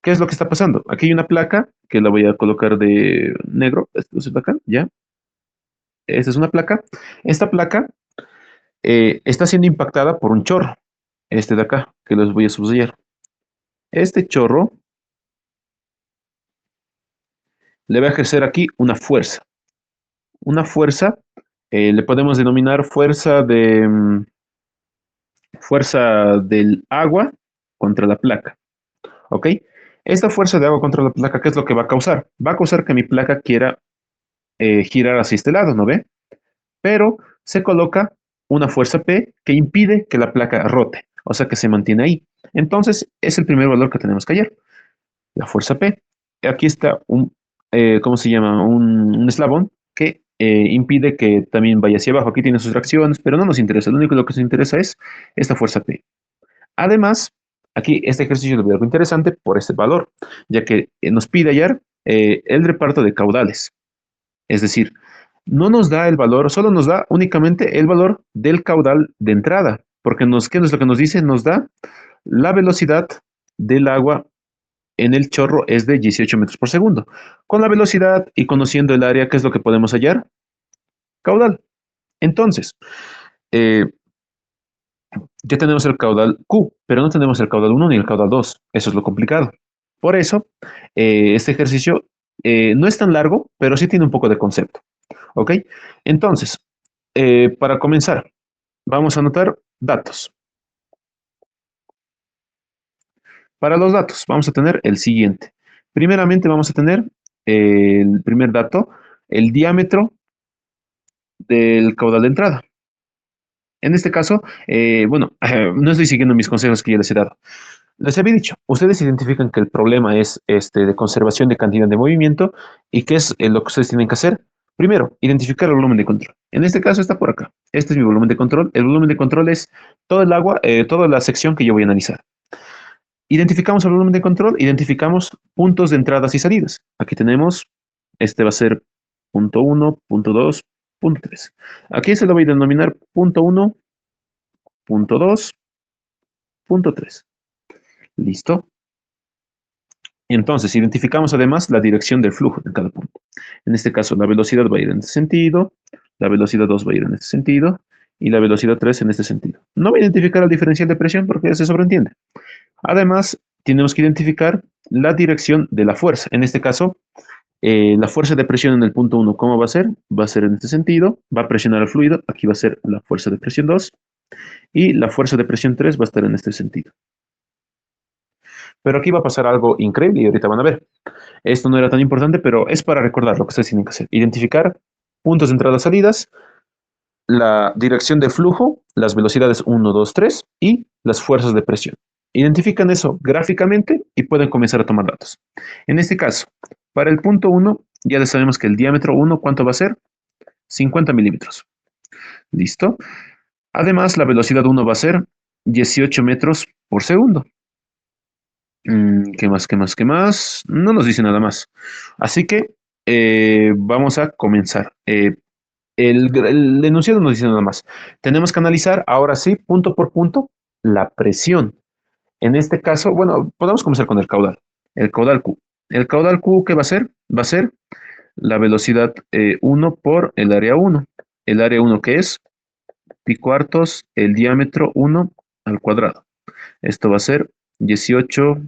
¿Qué es lo que está pasando? Aquí hay una placa que la voy a colocar de negro. Esto es acá, ¿ya? Esta es una placa. Esta placa está siendo impactada por un chorro. Este de acá, que los voy a subrayar. Este chorro le va a ejercer aquí una fuerza. Una fuerza, le podemos denominar fuerza del agua contra la placa. ¿Ok? Esta fuerza de agua contra la placa, ¿qué es lo que va a causar? Va a causar que mi placa quiera girar hacia este lado, ¿no ve? Pero se coloca una fuerza P que impide que la placa rote, o sea que se mantiene ahí. Entonces, es el primer valor que tenemos que hallar, la fuerza P. Aquí está ¿cómo se llama? Un eslabón que impide que también vaya hacia abajo. Aquí tiene sus reacciones, pero no nos interesa. Lo único que nos interesa es esta fuerza P. Además, aquí este ejercicio es algo interesante por este valor, ya que nos pide hallar el reparto de caudales. Es decir, no nos da el valor, solo nos da únicamente el valor del caudal de entrada, porque ¿qué es lo que nos dice? Nos da la velocidad del agua en el chorro es de 18 metros por segundo. Con la velocidad y conociendo el área, ¿qué es lo que podemos hallar? Caudal. Entonces, eh, ya tenemos el caudal Q, pero no tenemos el caudal 1 ni el caudal 2. Eso es lo complicado. Por eso, este ejercicio no es tan largo, pero sí tiene un poco de concepto. ¿Ok? Entonces, para comenzar, vamos a anotar datos. Para los datos, vamos a tener el siguiente. Primeramente, vamos a tener el primer dato, el diámetro del caudal de entrada. En este caso, bueno, no estoy siguiendo mis consejos que ya les he dado. Les había dicho, ustedes identifican que el problema es de conservación de cantidad de movimiento y qué es lo que ustedes tienen que hacer. Primero, identificar el volumen de control. En este caso está por acá. Este es mi volumen de control. El volumen de control es todo el agua, toda la sección que yo voy a analizar. Identificamos el volumen de control, identificamos puntos de entradas y salidas. Aquí tenemos, este va a ser punto 1, punto 2, punto 3. Aquí se lo voy a denominar punto 1, punto 2, punto 3. ¿Listo? Entonces, identificamos además la dirección del flujo en cada punto. En este caso, la velocidad va a ir en este sentido, la velocidad 2 va a ir en este sentido y la velocidad 3 en este sentido. No voy a identificar el diferencial de presión porque ya se sobreentiende. Además, tenemos que identificar la dirección de la fuerza. En este caso, la fuerza de presión en el punto 1, ¿cómo va a ser? Va a ser en este sentido, va a presionar el fluido, aquí va a ser la fuerza de presión 2 y la fuerza de presión 3 va a estar en este sentido. Pero aquí va a pasar algo increíble y ahorita van a ver. Esto no era tan importante, pero es para recordar lo que ustedes tienen que hacer. Identificar puntos de entrada y salidas, la dirección de flujo, las velocidades 1, 2, 3 y las fuerzas de presión. Identifican eso gráficamente y pueden comenzar a tomar datos. En este caso, para el punto 1, ya sabemos que el diámetro 1, ¿cuánto va a ser? 50 milímetros. ¿Listo? Además, la velocidad 1 va a ser 18 metros por segundo. ¿Qué más? ¿Qué más? ¿Qué más? No nos dice nada más. Así que vamos a comenzar. El enunciado nos dice nada más. Tenemos que analizar ahora sí, punto por punto, la presión. En este caso, bueno, podemos comenzar con el caudal. El caudal Q. El caudal Q, ¿qué va a ser? Va a ser la velocidad 1 por el área 1. El área 1 que es pi cuartos, el diámetro 1 al cuadrado. Esto va a ser 18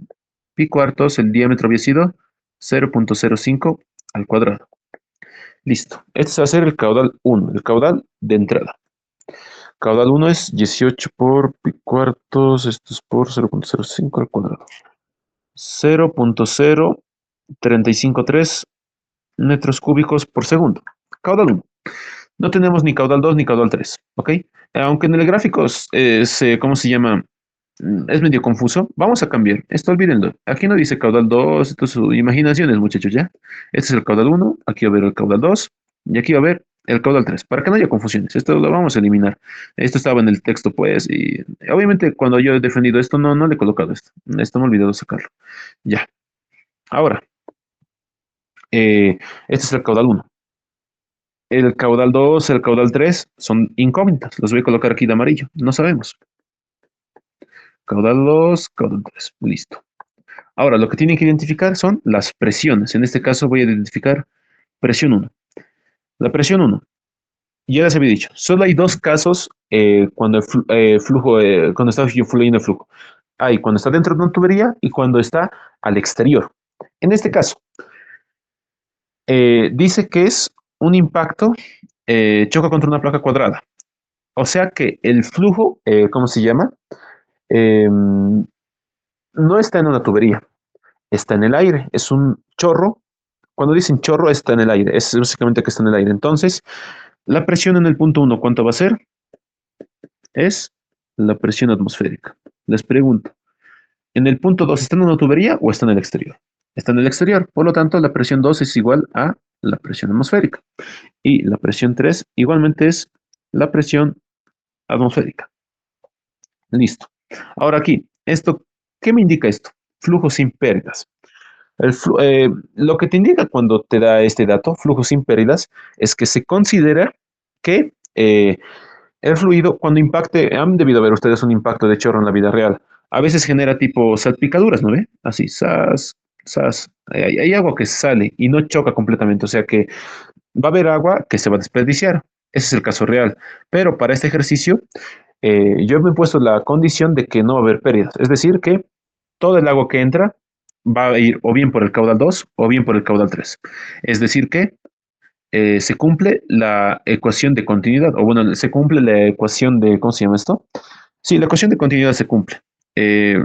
pi cuartos, el diámetro había sido 0.05 al cuadrado. Listo. Este va a ser el caudal 1, el caudal de entrada. Caudal 1 es 18 por pi cuartos, esto es por 0.05 al cuadrado. 0.0353 metros cúbicos por segundo. Caudal 1. No tenemos ni caudal 2 ni caudal 3, ¿ok? Aunque en el gráfico ¿cómo se llama? Es medio confuso. Vamos a cambiar. Esto olvídenlo. Aquí no dice caudal 2, esto es su imaginaciones, muchachos, ¿ya? Este es el caudal 1, aquí va a haber el caudal 2, y aquí va a haber el caudal 3, para que no haya confusiones. Esto lo vamos a eliminar. Esto estaba en el texto, pues, y obviamente cuando yo he defendido esto, no le he colocado esto. Esto me he olvidado sacarlo. Ya. Ahora, este es el caudal 1. El caudal 2, el caudal 3 son incógnitas. Los voy a colocar aquí de amarillo. No sabemos. Caudal 2, caudal 3. Listo. Ahora, lo que tienen que identificar son las presiones. En este caso voy a identificar presión 1. La presión 1, ya les había dicho, solo hay dos casos cuando el flujo, cuando está fluyendo el flujo. Hay cuando está dentro de una tubería y cuando está al exterior. En este caso, dice que es un impacto, choca contra una placa cuadrada. O sea que el flujo, ¿cómo se llama? No está en una tubería, está en el aire, es un chorro. Cuando dicen chorro, está en el aire, es básicamente que está en el aire. Entonces, la presión en el punto 1, ¿cuánto va a ser? Es la presión atmosférica. Les pregunto, ¿en el punto 2 está en una tubería o está en el exterior? Está en el exterior, por lo tanto, la presión 2 es igual a la presión atmosférica. Y la presión 3 igualmente es la presión atmosférica. Listo. Ahora aquí, ¿qué me indica esto? Flujo sin pérdidas. Lo que te indica cuando te da este dato, flujo sin pérdidas, es que se considera que el fluido, cuando impacte, han debido ver ustedes un impacto de chorro en la vida real. A veces genera tipo salpicaduras, ¿no ve? Así, sas, sas. Hay agua que sale y no choca completamente, o sea que va a haber agua que se va a desperdiciar. Ese es el caso real. Pero para este ejercicio, yo me he puesto la condición de que no va a haber pérdidas. Es decir, que todo el agua que entra va a ir o bien por el caudal 2 o bien por el caudal 3. Es decir, que se cumple la ecuación de continuidad, o bueno, se cumple la ecuación de, ¿cómo se llama esto? Sí, la ecuación de continuidad se cumple. Eh,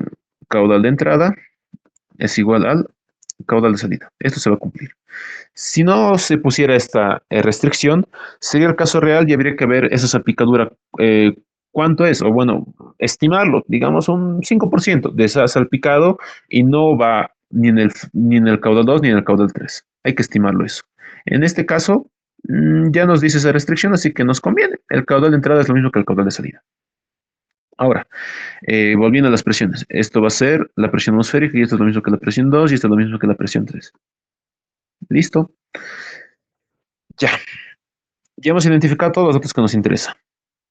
Caudal de entrada es igual al caudal de salida. Esto se va a cumplir. Si no se pusiera esta restricción, sería el caso real y habría que ver esa salpicadura, cuánto es, o bueno, estimarlo, digamos un 5% de esa salpicado y no va ni en el caudal 2 ni en el caudal 3. Hay que estimarlo eso. En este caso, ya nos dice esa restricción, así que nos conviene. El caudal de entrada es lo mismo que el caudal de salida. Ahora, volviendo a las presiones, esto va a ser la presión atmosférica y esto es lo mismo que la presión 2 y esto es lo mismo que la presión 3. ¿Listo? Ya. Ya hemos identificado todos los datos que nos interesan.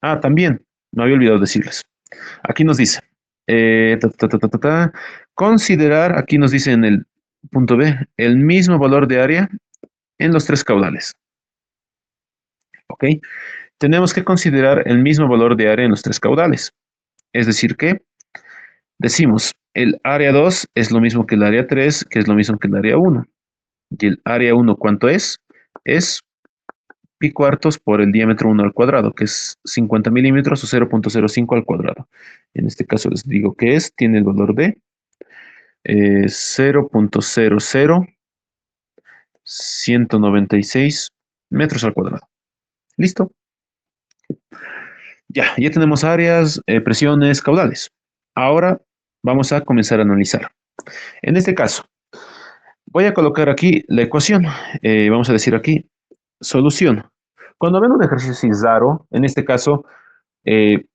Ah, también, me había olvidado decirles. Aquí nos dice, considerar, aquí nos dice en el punto B, el mismo valor de área en los tres caudales. ¿Ok? Tenemos que considerar el mismo valor de área en los tres caudales. Es decir que decimos, el área 2 es lo mismo que el área 3, que es lo mismo que el área 1. ¿Y el área 1 cuánto es? Es pi cuartos por el diámetro 1 al cuadrado, que es 50 milímetros o 0.05 al cuadrado. En este caso les digo que tiene el valor de 0.00196 metros al cuadrado. ¿Listo? Ya tenemos áreas, presiones, caudales. Ahora vamos a comenzar a analizar. En este caso, voy a colocar aquí la ecuación. Vamos a decir aquí, solución. Cuando ven un ejercicio así raro, en este caso, eh,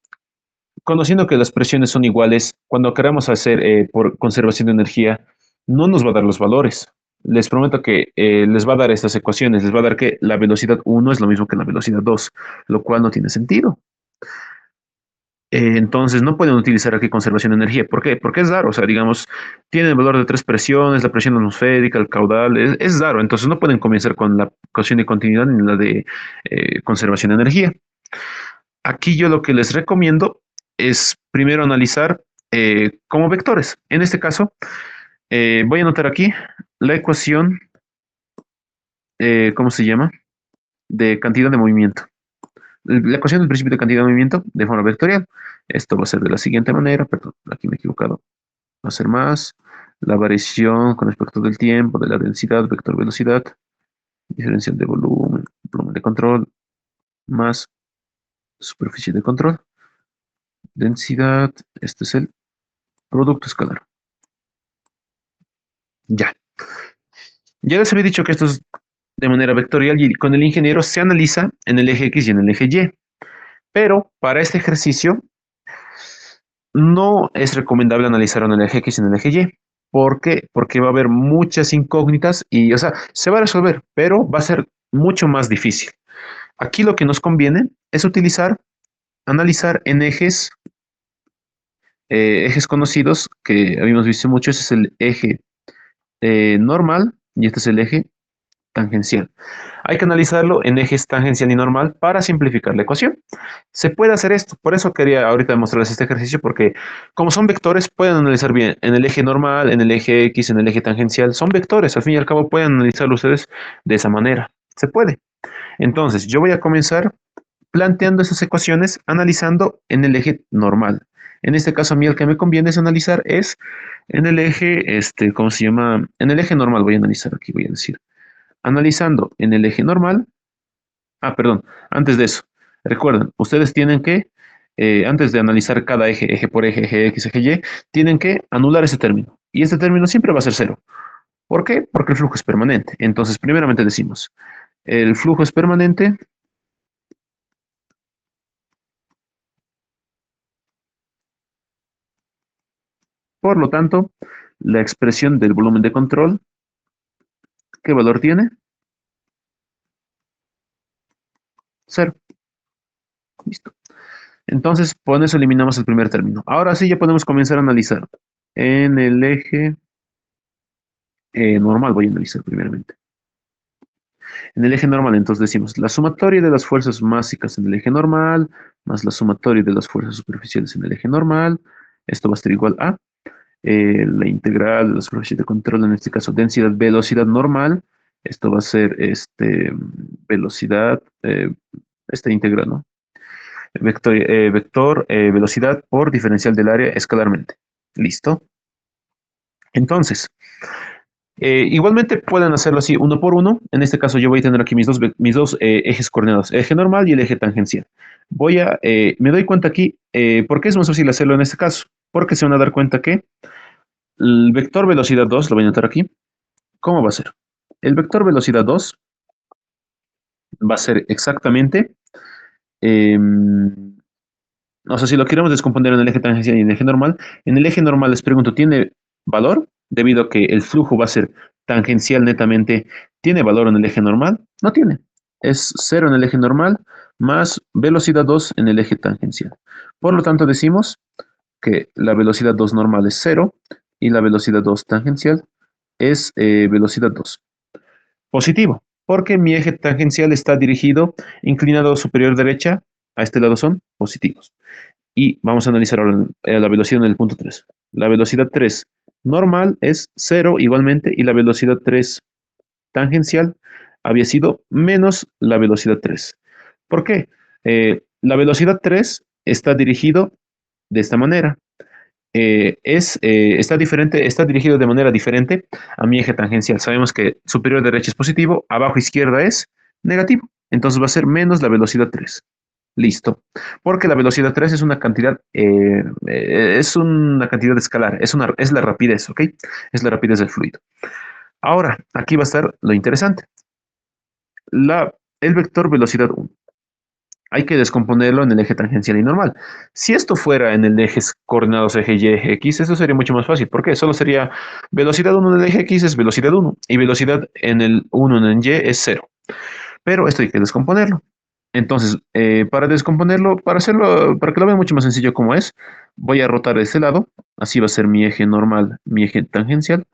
conociendo que las presiones son iguales, cuando queramos hacer por conservación de energía, no nos va a dar los valores. Les prometo que les va a dar estas ecuaciones, les va a dar que la velocidad 1 es lo mismo que la velocidad 2, lo cual no tiene sentido. Entonces no pueden utilizar aquí conservación de energía. ¿Por qué? Porque es raro. O sea, digamos, tiene el valor de tres presiones, la presión atmosférica, el caudal, es raro. Entonces no pueden comenzar con la ecuación de continuidad ni la de conservación de energía. Aquí yo lo que les recomiendo es primero analizar como vectores. En este caso, voy a anotar aquí la ecuación, ¿cómo se llama? De cantidad de movimiento. La ecuación del principio de cantidad de movimiento de forma vectorial. Esto va a ser de la siguiente manera, perdón, aquí me he equivocado. Va a ser más la variación con respecto del tiempo, de la densidad, vector velocidad, diferencial de volumen, volumen de control, más superficie de control, densidad, este es el producto escalar. Ya. Ya les había dicho que esto es de manera vectorial y con el ingeniero se analiza en el eje X y en el eje Y. Pero para este ejercicio no es recomendable analizar en el eje X y en el eje Y. ¿Por qué? Porque va a haber muchas incógnitas y, o sea, se va a resolver, pero va a ser mucho más difícil. Aquí lo que nos conviene es analizar en ejes conocidos que habíamos visto mucho. Ese es el eje normal y este es el eje tangencial. Hay que analizarlo en ejes tangencial y normal para simplificar la ecuación. Se puede hacer esto, por eso quería ahorita mostrarles este ejercicio, porque como son vectores, pueden analizar bien en el eje normal, en el eje X, en el eje tangencial. Son vectores, al fin y al cabo pueden analizarlo ustedes de esa manera. Se puede. Entonces, yo voy a comenzar planteando esas ecuaciones analizando en el eje normal. En este caso, a mí el que me conviene es analizar es en el eje, ¿cómo se llama? En el eje normal voy a analizar, aquí voy a decir. Analizando en el eje normal, perdón, antes de eso, recuerden, ustedes tienen que, antes de analizar cada eje, eje por eje, eje X, eje Y, tienen que anular ese término. Y este término siempre va a ser cero. ¿Por qué? Porque el flujo es permanente. Entonces, primeramente decimos, el flujo es permanente, por lo tanto, la expresión del volumen de control, ¿qué valor tiene? Cero. Listo. Entonces, con eso eliminamos el primer término. Ahora sí ya podemos comenzar a analizar. En el eje normal voy a analizar primeramente. En el eje normal, entonces decimos la sumatoria de las fuerzas básicas en el eje normal, más la sumatoria de las fuerzas superficiales en el eje normal. Esto va a ser igual a la integral de la superficie de control, en este caso densidad, velocidad normal. Esto va a ser velocidad, esta integral, ¿no? Vector, velocidad por diferencial del área escalarmente. ¿Listo? Entonces, Igualmente pueden hacerlo así uno por uno. En este caso yo voy a tener aquí mis dos ejes coordenados, eje normal y el eje tangencial. Me doy cuenta aquí, ¿por qué es más fácil hacerlo en este caso? Porque se van a dar cuenta que el vector velocidad 2 lo voy a anotar aquí. ¿Cómo va a ser? El vector velocidad 2 va a ser exactamente, eh, o sea, si lo queremos descomponer en el eje tangencial y en el eje normal, en el eje normal les pregunto, ¿tiene valor? Debido a que el flujo va a ser tangencial netamente, ¿tiene valor en el eje normal? No tiene. Es cero en el eje normal más velocidad 2 en el eje tangencial. Por lo tanto, decimos que la velocidad 2 normal es cero y la velocidad 2 tangencial es velocidad 2. Positivo, porque mi eje tangencial está dirigido, inclinado superior derecha, a este lado son positivos. Y vamos a analizar ahora la velocidad en el punto 3. La velocidad 3 normal es cero igualmente y la velocidad 3 tangencial había sido menos la velocidad 3. ¿Por qué? La velocidad 3 está dirigido de esta manera. Está dirigido de manera diferente a mi eje tangencial. Sabemos que superior derecha es positivo, abajo izquierda es negativo. Entonces va a ser menos la velocidad 3. Listo. Porque la velocidad 3 es una cantidad escalar, es la rapidez, ¿ok? Es la rapidez del fluido. Ahora, aquí va a estar lo interesante. El vector velocidad 1. Hay que descomponerlo en el eje tangencial y normal. Si esto fuera en el eje coordenados eje Y, eje X, esto sería mucho más fácil. ¿Por qué? Solo sería velocidad 1 en el eje X es velocidad 1 y velocidad en el 1 en el Y es cero. Pero esto hay que descomponerlo. Entonces, para descomponerlo, para que lo vean mucho más sencillo como es, voy a rotar de este lado. Así va a ser mi eje normal, mi eje tangencial.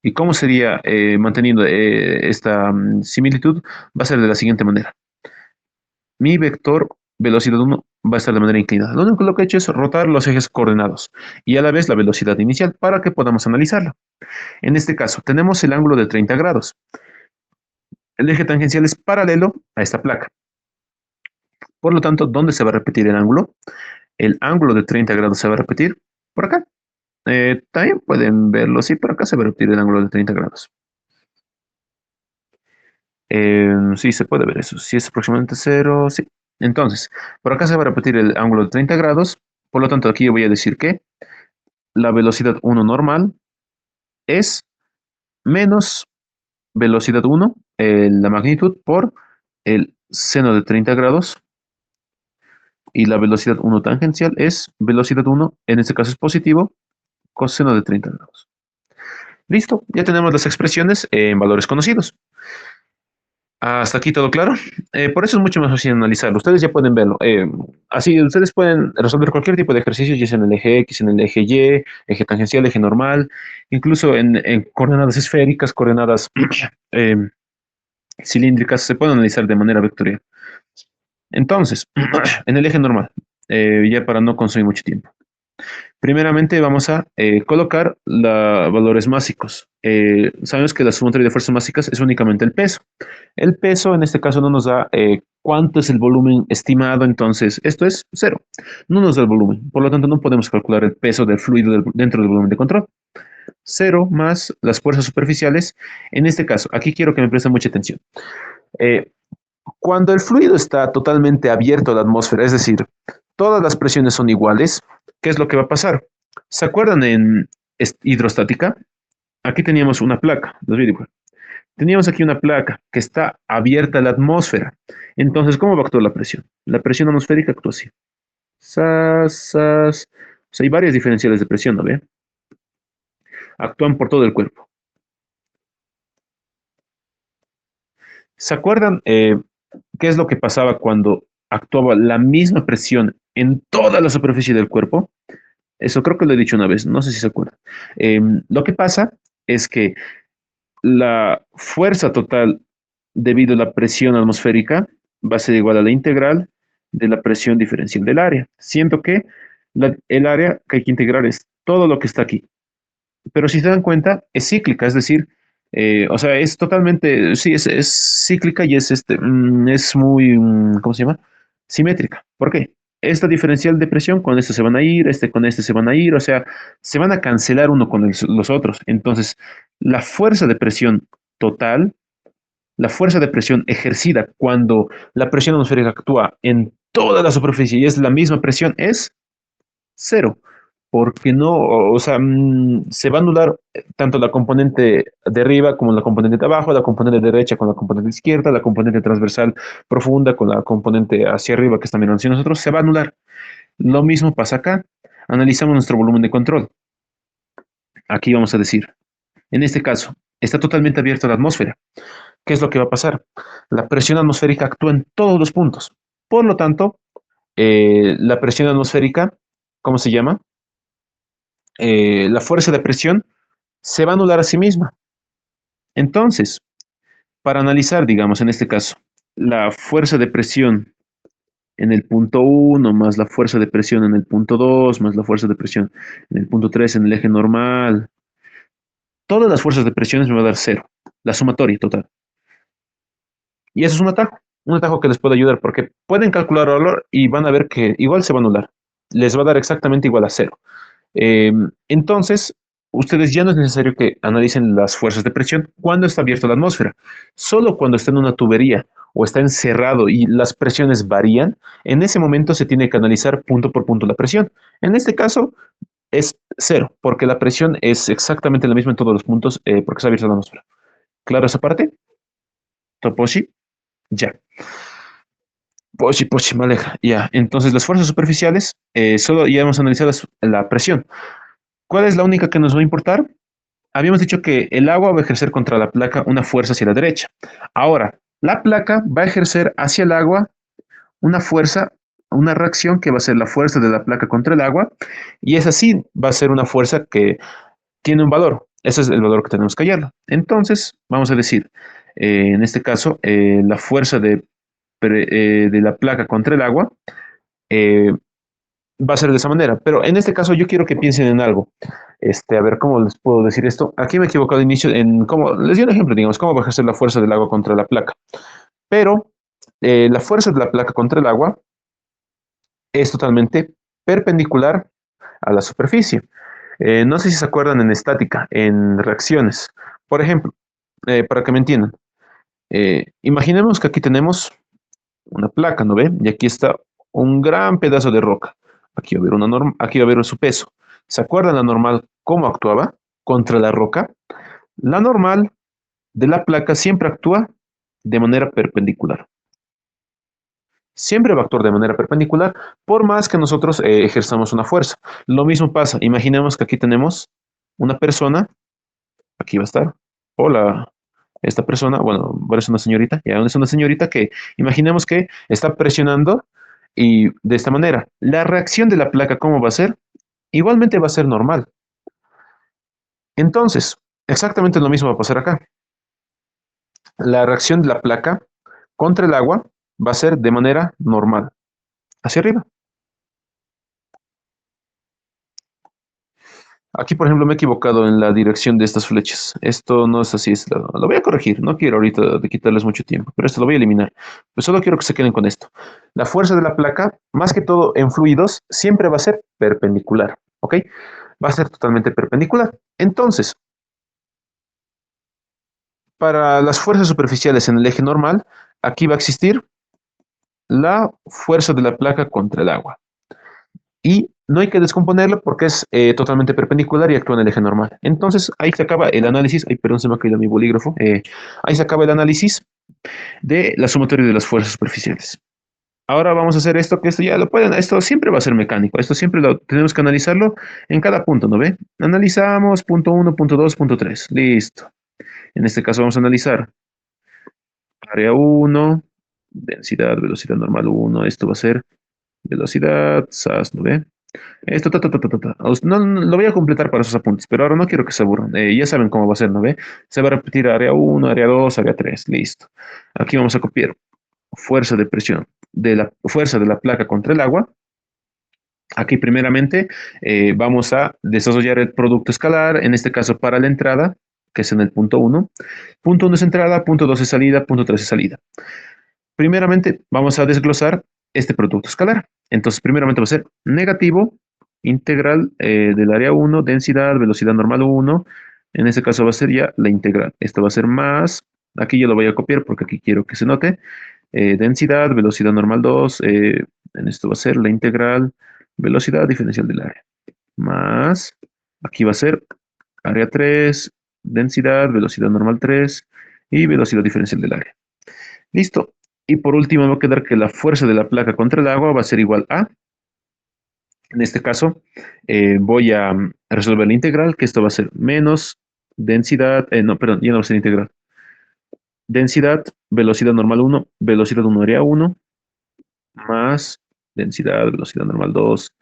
¿Y cómo sería manteniendo esta similitud? Va a ser de la siguiente manera. Mi vector velocidad 1 va a estar de manera inclinada. Lo único que he hecho es rotar los ejes coordenados y a la vez la velocidad inicial para que podamos analizarla. En este caso, tenemos el ángulo de 30 grados. El eje tangencial es paralelo a esta placa. Por lo tanto, ¿dónde se va a repetir el ángulo? El ángulo de 30 grados se va a repetir por acá. También pueden verlo, sí, por acá se va a repetir el ángulo de 30 grados. Sí, se puede ver eso. Si es aproximadamente cero, sí. Entonces, por acá se va a repetir el ángulo de 30 grados. Por lo tanto, aquí yo voy a decir que la velocidad 1 normal es menos velocidad 1, la magnitud, por el seno de 30 grados. Y la velocidad 1 tangencial es velocidad 1, en este caso es positivo, coseno de 30 grados. Listo, ya tenemos las expresiones en valores conocidos. Hasta aquí todo claro. Por eso es mucho más fácil analizarlo. Ustedes ya pueden verlo. Así, ustedes pueden resolver cualquier tipo de ejercicio, ya sea en el eje X, en el eje Y, eje tangencial, eje normal, incluso en coordenadas esféricas, coordenadas eh, cilíndricas, se pueden analizar de manera vectorial. Entonces, en el eje normal, ya para no consumir mucho tiempo. Primeramente vamos a colocar valores másicos. Sabemos que la sumatoria de fuerzas másicas es únicamente el peso. El peso en este caso no nos da cuánto es el volumen estimado, entonces esto es cero. No nos da el volumen, por lo tanto no podemos calcular el peso del fluido dentro del volumen de control. Cero más las fuerzas superficiales. En este caso, aquí quiero que me presten mucha atención. Eh, Cuando el fluido está totalmente abierto a la atmósfera, es decir, todas las presiones son iguales, ¿qué es lo que va a pasar? ¿Se acuerdan en hidrostática? Aquí teníamos una placa, los voy a dibujar. Teníamos aquí una placa que está abierta a la atmósfera. Entonces, ¿cómo va a actuar la presión? La presión atmosférica actúa así. Sas, sas. O sea, hay varias diferenciales de presión, ¿no ve? Actúan por todo el cuerpo. ¿Se acuerdan qué es lo que pasaba cuando actuaba la misma presión en toda la superficie del cuerpo? Eso creo que lo he dicho una vez, no sé si se acuerdan. Lo que pasa es que la fuerza total debido a la presión atmosférica va a ser igual a la integral de la presión diferencial del área. Siento que el área que hay que integrar es todo lo que está aquí. Pero si se dan cuenta, es cíclica, es decir, o sea, es totalmente, sí, es cíclica y es muy, ¿cómo se llama? Simétrica. ¿Por qué? Esta diferencial de presión, con esto se van a ir, con este se van a ir, o sea, se van a cancelar uno con los otros. Entonces, la fuerza de presión total, la fuerza de presión ejercida cuando la presión atmosférica actúa en toda la superficie y es la misma presión, es cero, porque no, o sea, se va a anular tanto la componente de arriba como la componente de abajo, la componente derecha con la componente izquierda, la componente transversal profunda con la componente hacia arriba que está mirando hacia nosotros, se va a anular. Lo mismo pasa acá. Analizamos nuestro volumen de control. Aquí vamos a decir, en este caso, está totalmente abierto a la atmósfera. ¿Qué es lo que va a pasar? La presión atmosférica actúa en todos los puntos. Por lo tanto, la presión atmosférica, ¿cómo se llama? La fuerza de presión se va a anular a sí misma. Entonces, para analizar, digamos, en este caso, la fuerza de presión en el punto uno más la fuerza de presión en el punto 2 más la fuerza de presión en el punto 3 en el eje normal, todas las fuerzas de presión me va a dar cero, la sumatoria total. Y eso es un atajo que les puede ayudar porque pueden calcular el valor y van a ver que igual se va a anular. Les va a dar exactamente igual a cero. Entonces, ustedes ya no es necesario que analicen las fuerzas de presión cuando está abierta la atmósfera. Solo cuando está en una tubería o está encerrado y las presiones varían, en ese momento se tiene que analizar punto por punto la presión. En este caso es cero, porque la presión es exactamente la misma en todos los puntos porque está abierta la atmósfera. ¿Claro esa parte? Toposhi, ya. Pochi, me aleja. Ya, entonces las fuerzas superficiales, solo ya hemos analizado la presión. ¿Cuál es la única que nos va a importar? Habíamos dicho que el agua va a ejercer contra la placa una fuerza hacia la derecha. Ahora, la placa va a ejercer hacia el agua una fuerza, una reacción que va a ser la fuerza de la placa contra el agua, y esa sí va a ser una fuerza que tiene un valor. Ese es el valor que tenemos que hallarlo. Entonces, vamos a decir, en este caso, la fuerza de la placa contra el agua eh, va a ser de esa manera. Pero en este caso yo quiero que piensen en algo. A ver, ¿cómo les puedo decir esto? Aquí me he equivocado de inicio en cómo, les di un ejemplo, digamos, cómo va a ejercer la fuerza del agua contra la placa. Pero la fuerza de la placa contra el agua es totalmente perpendicular a la superficie. No sé si se acuerdan en estática, en reacciones. Por ejemplo, para que me entiendan, imaginemos que aquí tenemos una placa, ¿no ve? Y aquí está un gran pedazo de roca. Aquí va a haber una norma, aquí va a haber su peso. ¿Se acuerdan la normal cómo actuaba contra la roca? La normal de la placa siempre actúa de manera perpendicular. Siempre va a actuar de manera perpendicular, por más que nosotros ejerzamos una fuerza. Lo mismo pasa, imaginemos que aquí tenemos una persona, aquí va a estar, hola, esta persona, bueno, es una señorita, ya es una señorita que imaginemos que está presionando y de esta manera, la reacción de la placa, ¿cómo va a ser? Igualmente va a ser normal. Entonces, exactamente lo mismo va a pasar acá. La reacción de la placa contra el agua va a ser de manera normal, hacia arriba. Aquí, por ejemplo, me he equivocado en la dirección de estas flechas. Esto no es así, lo voy a corregir. No quiero ahorita de quitarles mucho tiempo, pero esto lo voy a eliminar. Pues solo quiero que se queden con esto. La fuerza de la placa, más que todo en fluidos, siempre va a ser perpendicular, ¿ok? Va a ser totalmente perpendicular. Entonces, para las fuerzas superficiales en el eje normal, aquí va a existir la fuerza de la placa contra el agua. Y no hay que descomponerlo porque es totalmente perpendicular y actúa en el eje normal. Entonces, ahí se acaba el análisis. Ay, perdón, se me ha caído mi bolígrafo. Ahí se acaba el análisis de la sumatoria de las fuerzas superficiales. Ahora vamos a hacer esto, que esto ya lo pueden, esto siempre va a ser mecánico, esto siempre lo tenemos que analizarlo en cada punto, ¿no ve? Analizamos punto uno, punto 2, punto 3, listo. En este caso vamos a analizar área uno, densidad, velocidad normal uno, esto va a ser velocidad, SAS, ¿no ve? Esto, No, lo voy a completar para esos apuntes, pero ahora no quiero que se aburran. Ya saben cómo va a ser, ¿no ve? Se va a repetir área uno, área 2, área 3, listo. Aquí vamos a copiar fuerza de presión de la fuerza de la placa contra el agua. Aquí primeramente vamos a desarrollar el producto escalar, en este caso para la entrada, que es en el punto uno. Punto 1 es entrada, punto 2 es salida, punto 3 es salida. Primeramente vamos a desglosar este producto escalar. Entonces, primeramente va a ser negativo, integral del área uno, densidad, velocidad normal uno, En este caso va a ser ya la integral. Esto va a ser más, aquí yo lo voy a copiar porque aquí quiero que se note. Densidad, velocidad normal 2, en esto va a ser la integral, velocidad diferencial del área. Más, aquí va a ser área 3, densidad, velocidad normal 3 y velocidad diferencial del área. Listo. Y por último va a quedar que la fuerza de la placa contra el agua va a ser igual a, en este caso, voy a resolver la integral, que esto va a ser menos densidad, no, perdón, ya no va a ser integral. Densidad, velocidad normal 1, velocidad 1 área 1, más densidad, velocidad normal 2,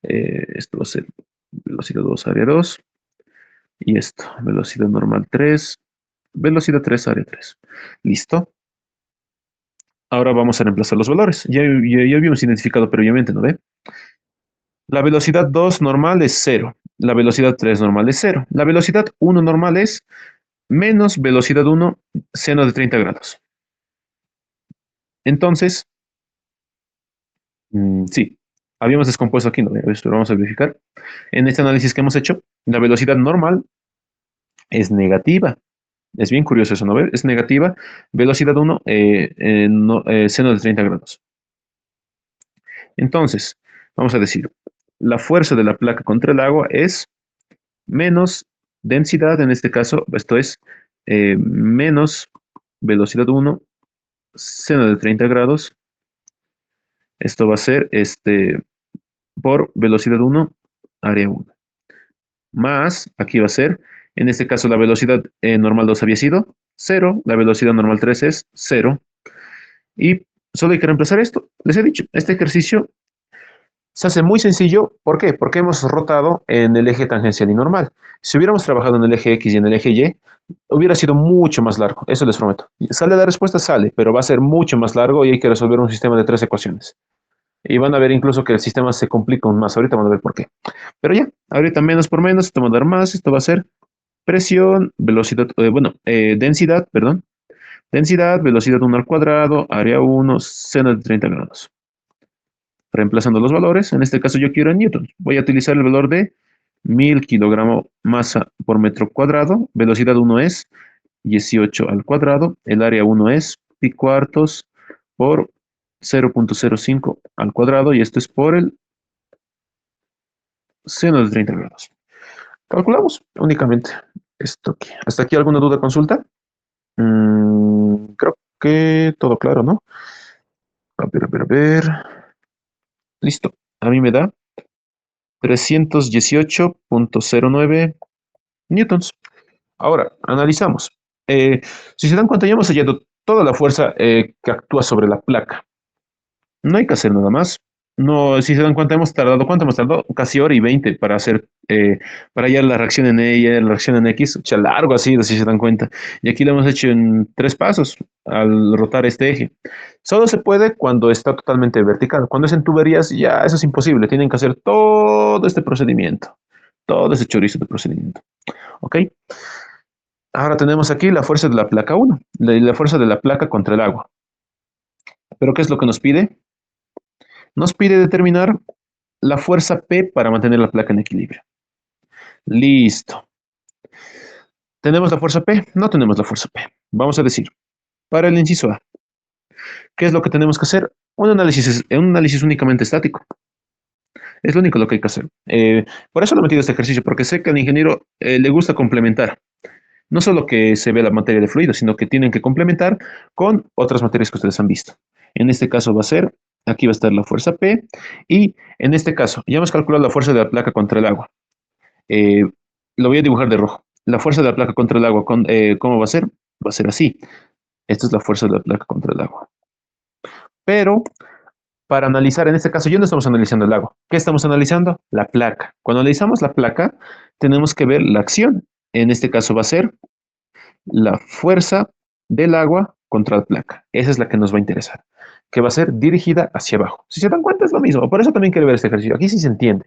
esto va a ser velocidad 2 área 2, y esto, velocidad normal 3, velocidad 3 área 3. Listo. Ahora vamos a reemplazar los valores. Ya habíamos identificado previamente, ¿no ve? La velocidad 2 normal es 0. La velocidad 3 normal es 0. La velocidad 1 normal es menos velocidad 1 seno de 30 grados. Entonces, sí, habíamos descompuesto aquí, ¿no? Esto lo vamos a verificar. En este análisis que hemos hecho, la velocidad normal es negativa. Es bien curioso eso, ¿no? Es negativa. Velocidad 1, seno de 30 grados. Entonces, vamos a decir, la fuerza de la placa contra el agua es menos densidad, en este caso, esto es menos velocidad 1, seno de 30 grados. Esto va a ser por velocidad 1, área 1. Más, aquí va a ser, en este caso la velocidad normal 2 había sido 0, la velocidad normal 3 es 0. Y solo hay que reemplazar esto. Les he dicho, este ejercicio se hace muy sencillo. ¿Por qué? Porque hemos rotado en el eje tangencial y normal. Si hubiéramos trabajado en el eje X y en el eje Y, hubiera sido mucho más largo, eso les prometo. ¿Sale la respuesta? Sale, pero va a ser mucho más largo y hay que resolver un sistema de 3 ecuaciones. Y van a ver incluso que el sistema se complica aún más. Ahorita van a ver por qué. Pero ya, ahorita menos por menos, esto va a dar más, esto va a ser presión, velocidad, densidad, perdón. Densidad, velocidad 1 al cuadrado, área 1, seno de 30 grados. Reemplazando los valores, en este caso yo quiero en newtons. Voy a utilizar el valor de 1000 kilogramos masa por metro cuadrado. Velocidad 1 es 18 al cuadrado. El área 1 es pi cuartos por 0.05 al cuadrado. Y esto es por el seno de 30 grados. Calculamos únicamente esto aquí. ¿Hasta aquí alguna duda, consulta? Creo que todo claro, ¿no? A ver, a ver, a ver. Listo. A mí me da 318.09 newtons. Ahora, analizamos. Si se dan cuenta, ya hemos hallado toda la fuerza que actúa sobre la placa. No hay que hacer nada más. No, si se dan cuenta, hemos tardado, ¿cuánto hemos tardado? Casi hora y 20 para hacer, para hallar la reacción en Y, la reacción en X, o sea, largo así, si se dan cuenta. Y aquí lo hemos hecho en 3 pasos al rotar este eje. Solo se puede cuando está totalmente vertical. Cuando es en tuberías, ya eso es imposible. Tienen que hacer todo este procedimiento, todo ese chorizo de procedimiento. ¿Ok? Ahora tenemos aquí la fuerza de la placa 1, la fuerza de la placa contra el agua. ¿Pero qué es lo que nos pide? Nos pide determinar la fuerza P para mantener la placa en equilibrio. Listo. ¿Tenemos la fuerza P? No tenemos la fuerza P. Vamos a decir, para el inciso A, ¿qué es lo que tenemos que hacer? Un análisis únicamente estático. Es lo único lo que hay que hacer. Por eso lo he metido este ejercicio, porque sé que al ingeniero le gusta complementar. No solo que se ve la materia de fluido, sino que tienen que complementar con otras materias que ustedes han visto. En este caso va a ser, aquí va a estar la fuerza P, y en este caso, ya hemos calculado la fuerza de la placa contra el agua. Eh, lo voy a dibujar de rojo. La fuerza de la placa contra el agua, ¿cómo va a ser? Va a ser así. Esta es la fuerza de la placa contra el agua. Pero para analizar, en este caso, ya no estamos analizando el agua. ¿Qué estamos analizando? La placa. Cuando analizamos la placa, tenemos que ver la acción. En este caso va a ser la fuerza del agua contra la placa. Esa es la que nos va a interesar, que va a ser dirigida hacia abajo. Si se dan cuenta es lo mismo, por eso también quiero ver este ejercicio. Aquí sí se entiende.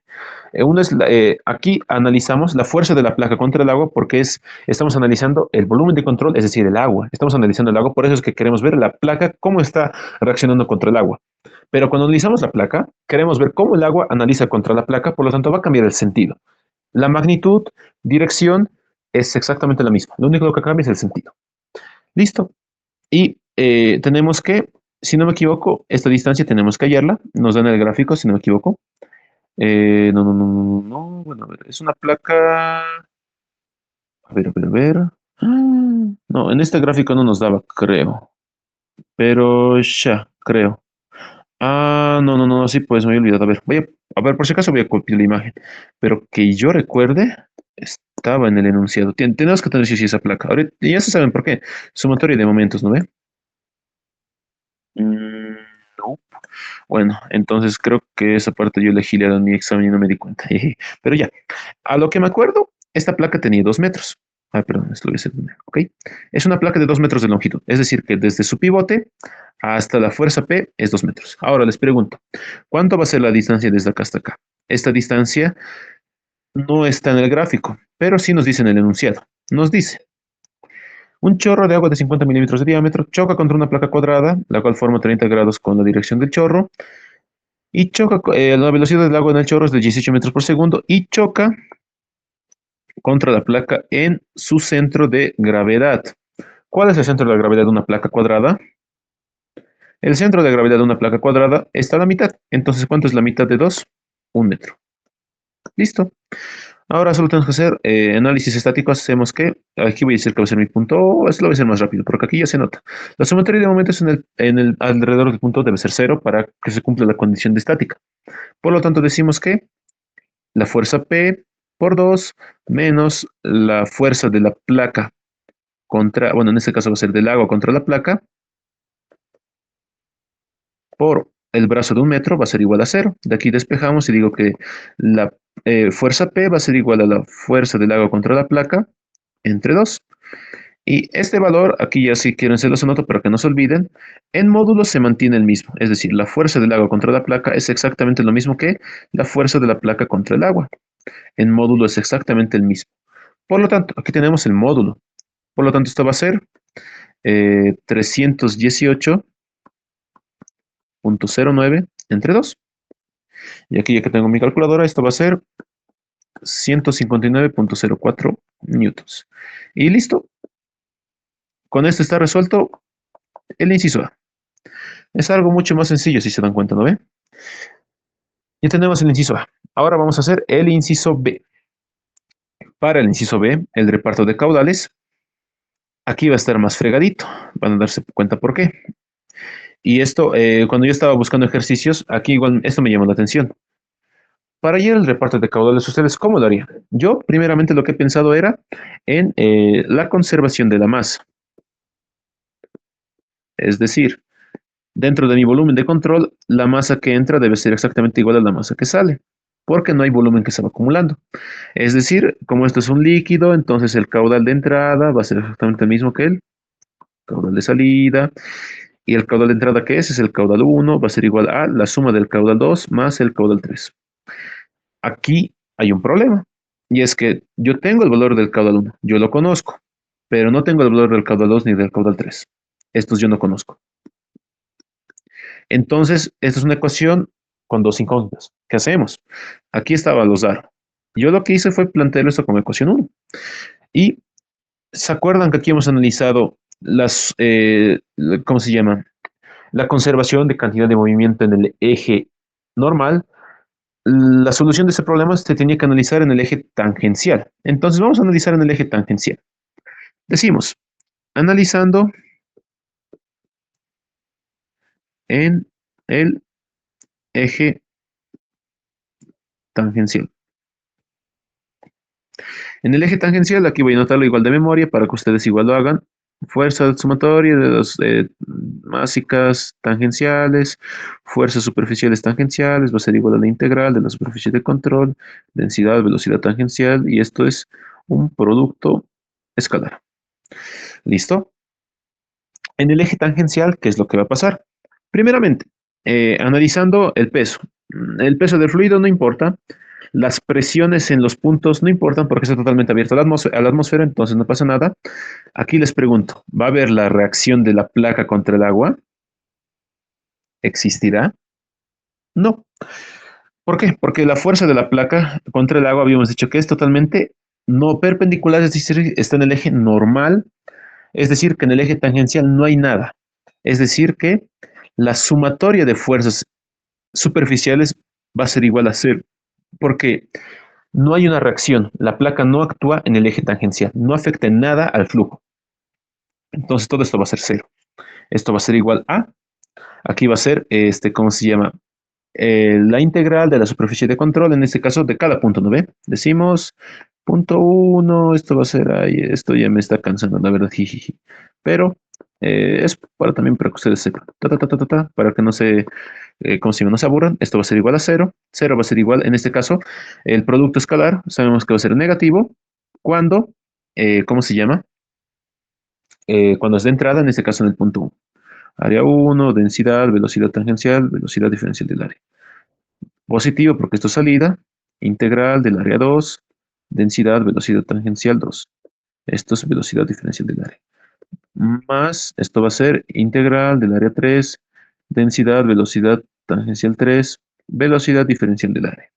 Aquí analizamos la fuerza de la placa contra el agua porque estamos analizando el volumen de control, es decir, el agua. Estamos analizando el agua, por eso es que queremos ver la placa, cómo está reaccionando contra el agua. Pero cuando analizamos la placa, queremos ver cómo el agua analiza contra la placa, por lo tanto va a cambiar el sentido. La magnitud, dirección, es exactamente la misma. Lo único que cambia es el sentido. Listo. Y tenemos que, si no me equivoco, esta distancia tenemos que hallarla. Nos dan el gráfico, si no me equivoco. No, no, no, no, no. Bueno, a ver, es una placa. A ver, a ver, a ver. No, en este gráfico no nos daba, creo. Pero ya, creo. Ah, no, no, no, sí, pues me había olvidado. A ver, por si acaso voy a copiar la imagen. Pero que yo recuerde, estaba en el enunciado. Tenemos que tener sí, sí esa placa. Ahora, ya se saben por qué. Sumatoria de momentos, ¿no ve? Mm, no. Bueno, entonces creo que esa parte yo elegí en mi examen y no me di cuenta. Pero ya, a lo que me acuerdo, esta placa tenía 2 metros. Ah, perdón, esto lo voy a hacer primero, ¿ok? Es una placa de 2 metros de longitud, es decir, que desde su pivote hasta la fuerza P es 2 metros. Ahora les pregunto, ¿cuánto va a ser la distancia desde acá hasta acá? Esta distancia no está en el gráfico, pero sí nos dice en el enunciado. Nos dice, un chorro de agua de 50 milímetros de diámetro choca contra una placa cuadrada, la cual forma 30 grados con la dirección del chorro, y choca, la velocidad del agua en el chorro es de 18 metros por segundo, y choca contra la placa en su centro de gravedad. ¿Cuál es el centro de la gravedad de una placa cuadrada? El centro de gravedad de una placa cuadrada está a la mitad. Entonces, ¿cuánto es la mitad de 2? 1 metro. Listo. Ahora solo tenemos que hacer análisis estático. Hacemos que, aquí voy a decir que va a ser mi punto, esto lo voy a hacer más rápido, porque aquí ya se nota. La sumatoria de momentos en el alrededor del punto debe ser cero para que se cumpla la condición de estática. Por lo tanto, decimos que la fuerza P por 2 menos la fuerza de la placa contra, bueno, en este caso va a ser del agua contra la placa, por el brazo de 1 metro va a ser igual a cero. De aquí despejamos y digo que la fuerza P va a ser igual a la fuerza del agua contra la placa entre 2. Y este valor, aquí ya si quieren se los anoto para que no se olviden, en módulo se mantiene el mismo. Es decir, la fuerza del agua contra la placa es exactamente lo mismo que la fuerza de la placa contra el agua. En módulo es exactamente el mismo. Por lo tanto, aquí tenemos el módulo. Por lo tanto, esto va a ser 318,09 entre 2. Y aquí ya que tengo mi calculadora, esto va a ser 159,04 newtons. Y listo. Con esto está resuelto el inciso A. Es algo mucho más sencillo si se dan cuenta, ¿no ve? Ya tenemos el inciso A. Ahora vamos a hacer el inciso B. Para el inciso B, el reparto de caudales, aquí va a estar más fregadito. Van a darse cuenta por qué. Y esto, cuando yo estaba buscando ejercicios, aquí igual esto me llamó la atención. Para hallar el reparto de caudales, ¿ustedes cómo lo harían? Yo, primeramente, lo que he pensado era en la conservación de la masa. Es decir, dentro de mi volumen de control, la masa que entra debe ser exactamente igual a la masa que sale, porque no hay volumen que se va acumulando. Es decir, como esto es un líquido, entonces el caudal de entrada va a ser exactamente el mismo que el caudal de salida. Y el caudal de entrada que es el caudal 1, va a ser igual a la suma del caudal 2 más el caudal 3. Aquí hay un problema, y es que yo tengo el valor del caudal 1, yo lo conozco, pero no tengo el valor del caudal 2 ni del caudal 3. Estos yo no conozco. Entonces, esta es una ecuación con dos incógnitas. ¿Qué hacemos? Aquí estaba los dar. Yo lo que hice fue plantear esto como ecuación 1. Y ¿se acuerdan que aquí hemos analizado ¿cómo se llama? La conservación de cantidad de movimiento en el eje normal. La solución de ese problema se tenía que analizar en el eje tangencial. Entonces vamos a analizar en el eje tangencial. Decimos, analizando en el eje tangencial. En el eje tangencial, aquí voy a anotarlo igual de memoria para que ustedes igual lo hagan. Fuerza sumatoria de las básicas tangenciales, fuerzas superficiales tangenciales, va a ser igual a la integral de la superficie de control, densidad, velocidad tangencial, y esto es un producto escalar. ¿Listo? En el eje tangencial, ¿qué es lo que va a pasar? Primeramente, analizando el peso. El peso del fluido no importa, las presiones en los puntos no importan porque está totalmente abierto a la atmósfera, entonces no pasa nada. Aquí les pregunto, ¿va a haber la reacción de la placa contra el agua? ¿Existirá? No. ¿Por qué? Porque la fuerza de la placa contra el agua habíamos dicho que es totalmente no perpendicular, es decir, está en el eje normal, es decir, que en el eje tangencial no hay nada. Es decir, que la sumatoria de fuerzas superficiales va a ser igual a cero, porque no hay una reacción, la placa no actúa en el eje tangencial, no afecta en nada al flujo. Entonces todo esto va a ser cero. Esto va a ser igual a, aquí va a ser, ¿cómo se llama? La integral de la superficie de control, en este caso de cada punto, ¿no ve? Decimos punto uno, esto va a ser, ahí, esto ya me está cansando, la verdad, jijiji. Pero es para también para que ustedes sepan, para que no se, ¿cómo se llama? No se aburran, esto va a ser igual a cero, cero va a ser igual, en este caso, el producto escalar, sabemos que va a ser negativo, cuando, ¿cómo se llama? Cuando es de entrada, en este caso en el punto uno. Área uno, densidad, velocidad tangencial, velocidad diferencial del área. Positivo porque esto es salida, integral del área 2, densidad, velocidad tangencial 2. Esto es velocidad diferencial del área. Más, esto va a ser integral del área 3, densidad, velocidad tangencial 3, velocidad diferencial del área.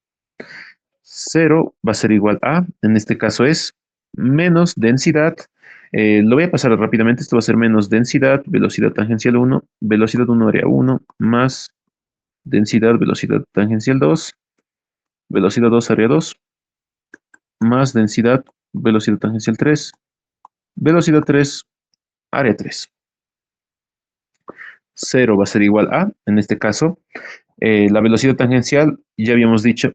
0 va a ser igual a, en este caso es menos densidad, lo voy a pasar rápidamente, esto va a ser menos densidad, velocidad tangencial 1, velocidad 1 área 1, más densidad, velocidad tangencial 2, velocidad 2 área 2, más densidad, velocidad tangencial 3, velocidad 3, área 3. 0 va a ser igual a, en este caso, la velocidad tangencial, ya habíamos dicho,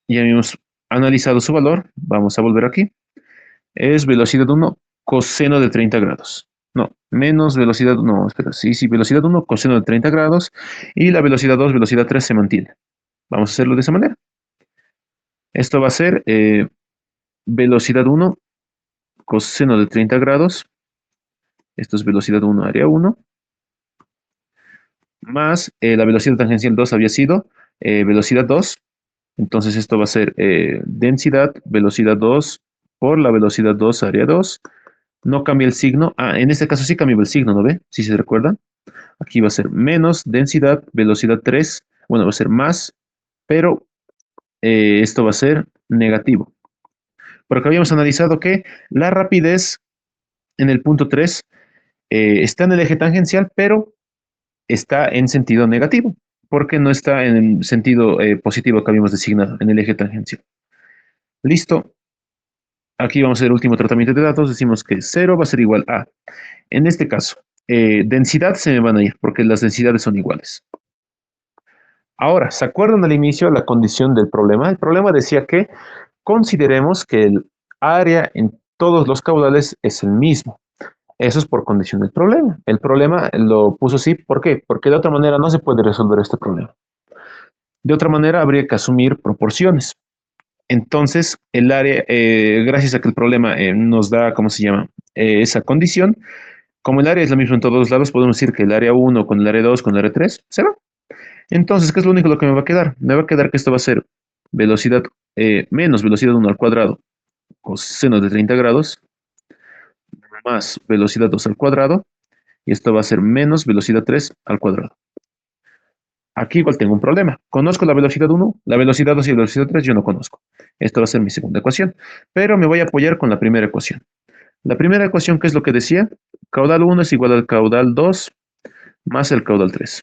ya habíamos analizado su valor, vamos a volver aquí, es velocidad 1 coseno de 30 grados. No, menos velocidad, no, espera, sí, velocidad 1 coseno de 30 grados, y la velocidad 2, velocidad 3 se mantiene. Vamos a hacerlo de esa manera. Esto va a ser velocidad 1 coseno de 30 grados, esto es velocidad 1 área 1, más la velocidad tangencial 2 había sido velocidad 2, entonces esto va a ser densidad, velocidad 2 por la velocidad 2 área 2, no cambia el signo, en este caso sí cambió el signo, ¿no ve? Si se recuerdan, aquí va a ser menos densidad, velocidad 3, bueno, va a ser más, pero esto va a ser negativo, porque habíamos analizado que la rapidez en el punto 3 está en el eje tangencial, pero está en sentido negativo, porque no está en el sentido positivo que habíamos designado, en el eje tangencial. Listo. Aquí vamos a hacer el último tratamiento de datos. Decimos que 0 va a ser igual a, en este caso, densidad se me van a ir, porque las densidades son iguales. Ahora, ¿se acuerdan al inicio la condición del problema? El problema decía que consideremos que el área en todos los caudales es el mismo. Eso es por condición del problema. El problema lo puso así, ¿por qué? Porque de otra manera no se puede resolver este problema. De otra manera habría que asumir proporciones. Entonces, el área, gracias a que el problema nos da, ¿cómo se llama? Esa condición, como el área es lo mismo en todos los lados, podemos decir que el área 1 con el área 2 con el área 3 se va. Entonces, ¿qué es lo único lo que me va a quedar? Me va a quedar que esto va a ser velocidad menos velocidad 1 al cuadrado coseno de 30 grados más velocidad 2 al cuadrado, y esto va a ser menos velocidad 3 al cuadrado. Aquí igual tengo un problema. Conozco la velocidad 1, la velocidad 2 y la velocidad 3 yo no conozco. Esto va a ser mi segunda ecuación, pero me voy a apoyar con la primera ecuación. La primera ecuación, ¿qué es lo que decía? Caudal 1 es igual al caudal 2 más el caudal 3.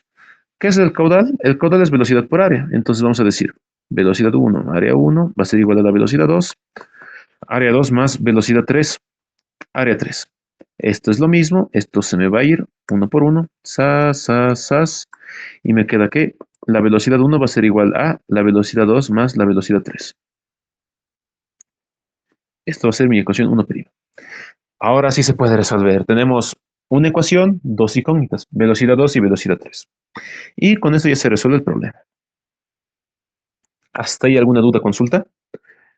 ¿Qué es el caudal? El caudal es velocidad por área. Entonces vamos a decir, velocidad 1, área 1, va a ser igual a la velocidad 2, área 2 más velocidad 3, área 3. Esto es lo mismo, esto se me va a ir uno por uno, sas, y me queda que la velocidad 1 va a ser igual a la velocidad 2 más la velocidad 3. Esto va a ser mi ecuación 1'. Ahora sí se puede resolver. Tenemos una ecuación, dos incógnitas, velocidad 2 y velocidad 3. Y con esto ya se resuelve el problema. ¿Hasta ahí alguna duda, consulta?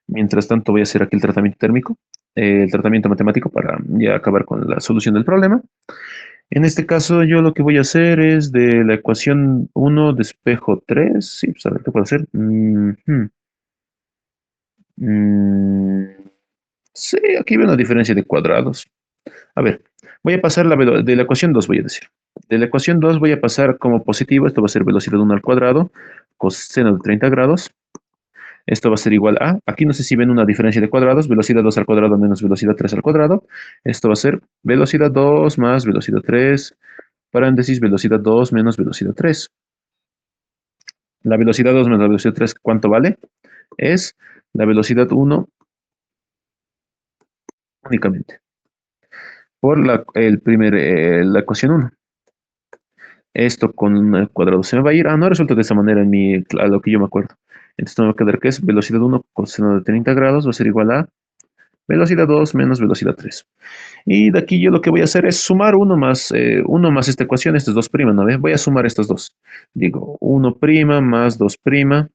Mientras tanto voy a hacer aquí el tratamiento térmico, el tratamiento matemático para ya acabar con la solución del problema. En este caso yo lo que voy a hacer es de la ecuación 1 despejo 3. Sí, pues a ver qué puedo hacer. Sí, aquí veo una diferencia de cuadrados. A ver, voy a pasar de la ecuación 2, voy a decir. De la ecuación 2 voy a pasar como positivo, esto va a ser velocidad 1 al cuadrado, coseno de 30 grados. Esto va a ser igual a, aquí no sé si ven una diferencia de cuadrados, velocidad 2 al cuadrado menos velocidad 3 al cuadrado. Esto va a ser velocidad 2 más velocidad 3, paréntesis, velocidad 2 menos velocidad 3. La velocidad 2 menos la velocidad 3, ¿cuánto vale? Es la velocidad 1 únicamente, por la ecuación 1. Esto con el cuadrado se me va a ir. Ah, no resulta de esa manera a lo que yo me acuerdo. Entonces me va a quedar que es velocidad 1 coseno de 30 grados va a ser igual a velocidad 2 menos velocidad 3. Y de aquí yo lo que voy a hacer es sumar uno más esta ecuación, estas dos primas, ¿no ve? Voy a sumar estas dos. Digo, 1' más 2'.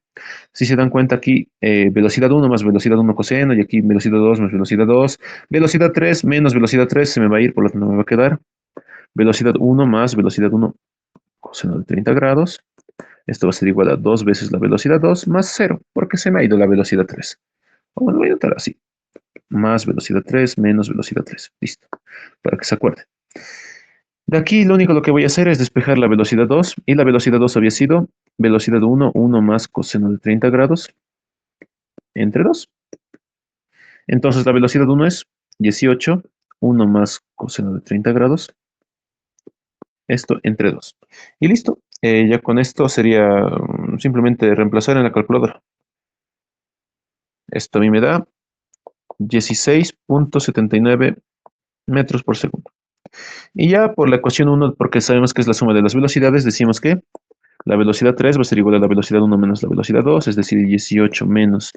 Si se dan cuenta aquí, velocidad 1 más velocidad 1 coseno, y aquí velocidad 2 más velocidad 2. Velocidad 3 menos velocidad 3 se me va a ir, por lo tanto me va a quedar velocidad 1 más velocidad 1 coseno de 30 grados. Esto va a ser igual a 2 veces la velocidad 2 más 0, porque se me ha ido la velocidad 3. Bueno, lo voy a notar así. Más velocidad 3 menos velocidad 3. Listo. Para que se acuerde. De aquí lo que voy a hacer es despejar la velocidad 2. Y la velocidad 2 había sido velocidad 1, 1 más coseno de 30 grados entre 2. Entonces la velocidad 1 es 18, 1 más coseno de 30 grados. Esto entre 2. Y listo. Ya con esto sería simplemente reemplazar en la calculadora. Esto a mí me da 16.79 metros por segundo. Y ya por la ecuación 1, porque sabemos que es la suma de las velocidades, decimos que la velocidad 3 va a ser igual a la velocidad 1 menos la velocidad 2, es decir, 18 menos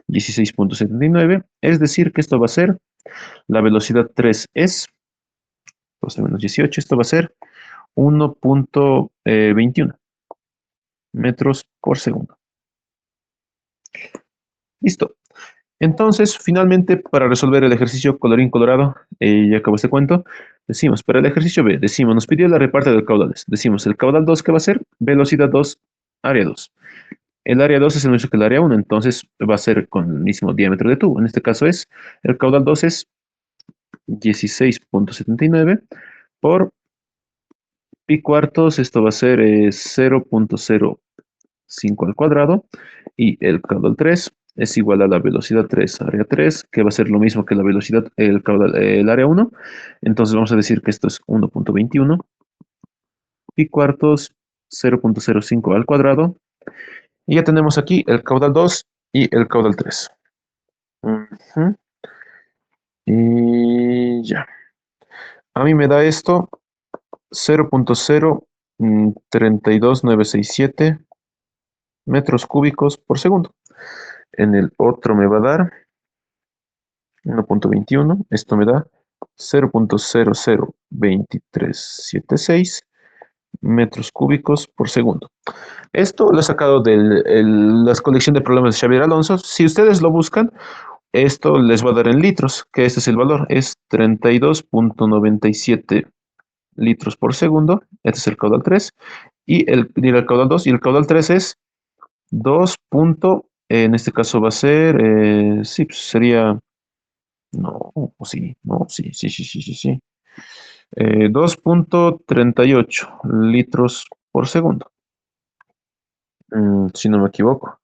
16.79. Es decir, que esto va a ser, la velocidad 3 es 12 menos 18, esto va a ser 1.21 metros por segundo. Listo. Entonces, finalmente, para resolver el ejercicio colorín colorado, ya acabó este cuento, decimos, para el ejercicio B, decimos, nos pidió la reparte de caudales. Decimos, el caudal 2, ¿qué va a ser? Velocidad 2, área 2. El área 2 es el mismo que el área 1, entonces va a ser con el mismo diámetro de tubo. En este caso es, el caudal 2 es 16.79 por pi cuartos, esto va a ser 0.05 al cuadrado, y el caudal 3 es igual a la velocidad 3 área 3, que va a ser lo mismo que la velocidad, el área 1. Entonces vamos a decir que esto es 1.21 pi cuartos 0.05 al cuadrado. Y ya tenemos aquí el caudal 2 y el caudal 3. Ujú. Y ya. A mí me da esto 0.032967 metros cúbicos por segundo. En el otro me va a dar 1.21. Esto me da 0.002376 metros cúbicos por segundo. Esto lo he sacado de la colección de problemas de Xavier Alonso. Si ustedes lo buscan, esto les va a dar en litros, que este es el valor, es 32.97 litros por segundo. Este es el caudal 3. Y el caudal 2. Y el caudal 3 es 2. En este caso va a ser, sí, pues sería, no, o sí, no, sí, sí, sí, sí, sí, sí. 2.38 litros por segundo. Si no me equivoco.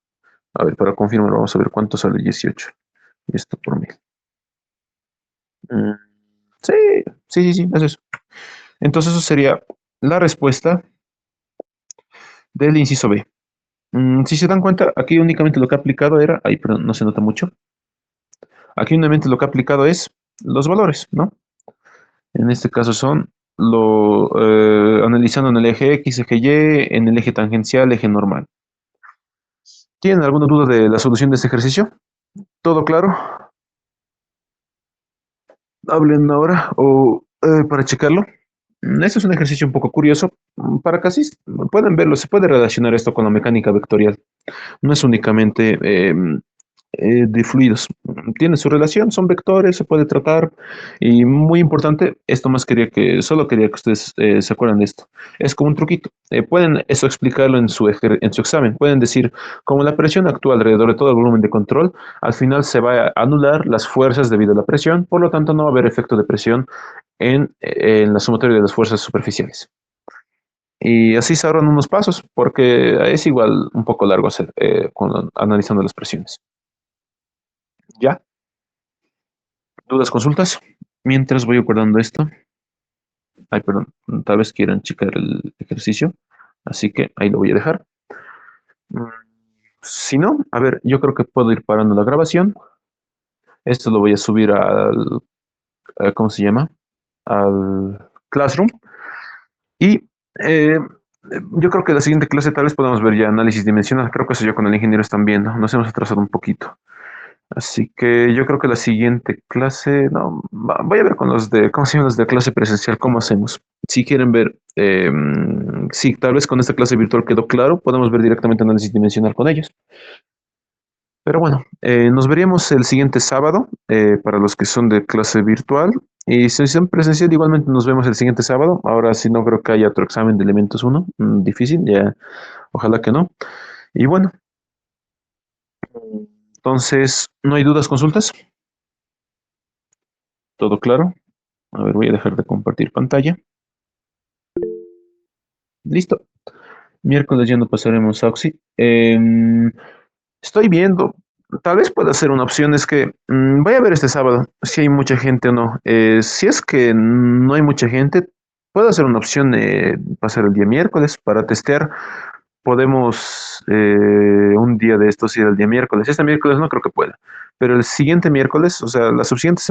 A ver, para confirmar, vamos a ver cuánto sale 18. Y esto por 1000. Mm, sí, sí, sí, sí, es eso. Entonces eso sería la respuesta del inciso B. Si se dan cuenta, aquí únicamente lo que ha aplicado era, ahí, perdón, no se nota mucho. Aquí únicamente lo que ha aplicado es los valores, ¿no? En este caso son analizando en el eje X, eje Y, en el eje tangencial, eje normal. ¿Tienen alguna duda de la solución de este ejercicio? ¿Todo claro? Hablen ahora o para checarlo. Este es un ejercicio un poco curioso. Para casi pueden verlo, se puede relacionar esto con la mecánica vectorial. No es únicamente de fluidos. Tiene su relación, son vectores, se puede tratar. Y muy importante, esto más solo quería que ustedes se acuerdan de esto. Es como un truquito. Pueden eso explicarlo en su examen. Pueden decir, como la presión actúa alrededor de todo el volumen de control, al final se va a anular las fuerzas debido a la presión, por lo tanto no va a haber efecto de presión en la sumatoria de las fuerzas superficiales. y así se ahorran unos pasos, porque es igual un poco largo hacer, analizando las presiones. ¿Ya? ¿Dudas, consultas? Mientras voy guardando esto. Ay, perdón, tal vez quieran checar el ejercicio, así que ahí lo voy a dejar. Mm, Si no, a ver, yo creo que puedo ir parando la grabación. Esto lo voy a subir ¿cómo se llama? Al Classroom. Y yo creo que la siguiente clase tal vez podamos ver ya análisis dimensional. Creo que eso ya con el ingeniero están viendo. Nos hemos atrasado un poquito. Así que yo creo que la siguiente clase, no, voy a ver con los de, ¿cómo se llaman los de clase presencial? ¿Cómo hacemos? Si quieren ver, sí, tal vez con esta clase virtual quedó claro, podemos ver directamente análisis dimensional con ellos. Pero bueno, nos veríamos el siguiente sábado para los que son de clase virtual. Y si son presencial, igualmente nos vemos el siguiente sábado. Ahora sí no creo que haya otro examen de elementos uno, difícil, ya, ojalá que no. Y bueno, entonces, ¿no hay dudas, consultas? ¿Todo claro? A ver, voy a dejar de compartir pantalla. Listo. Miércoles ya no pasaremos a Oxy. Estoy viendo, tal vez pueda ser una opción, es que voy a ver este sábado si hay mucha gente o no. Si es que no hay mucha gente, puede ser una opción pasar el día miércoles para testear. Podemos un día de estos ir el día miércoles. Este miércoles no creo que pueda, pero el siguiente miércoles, o sea, la subsiguiente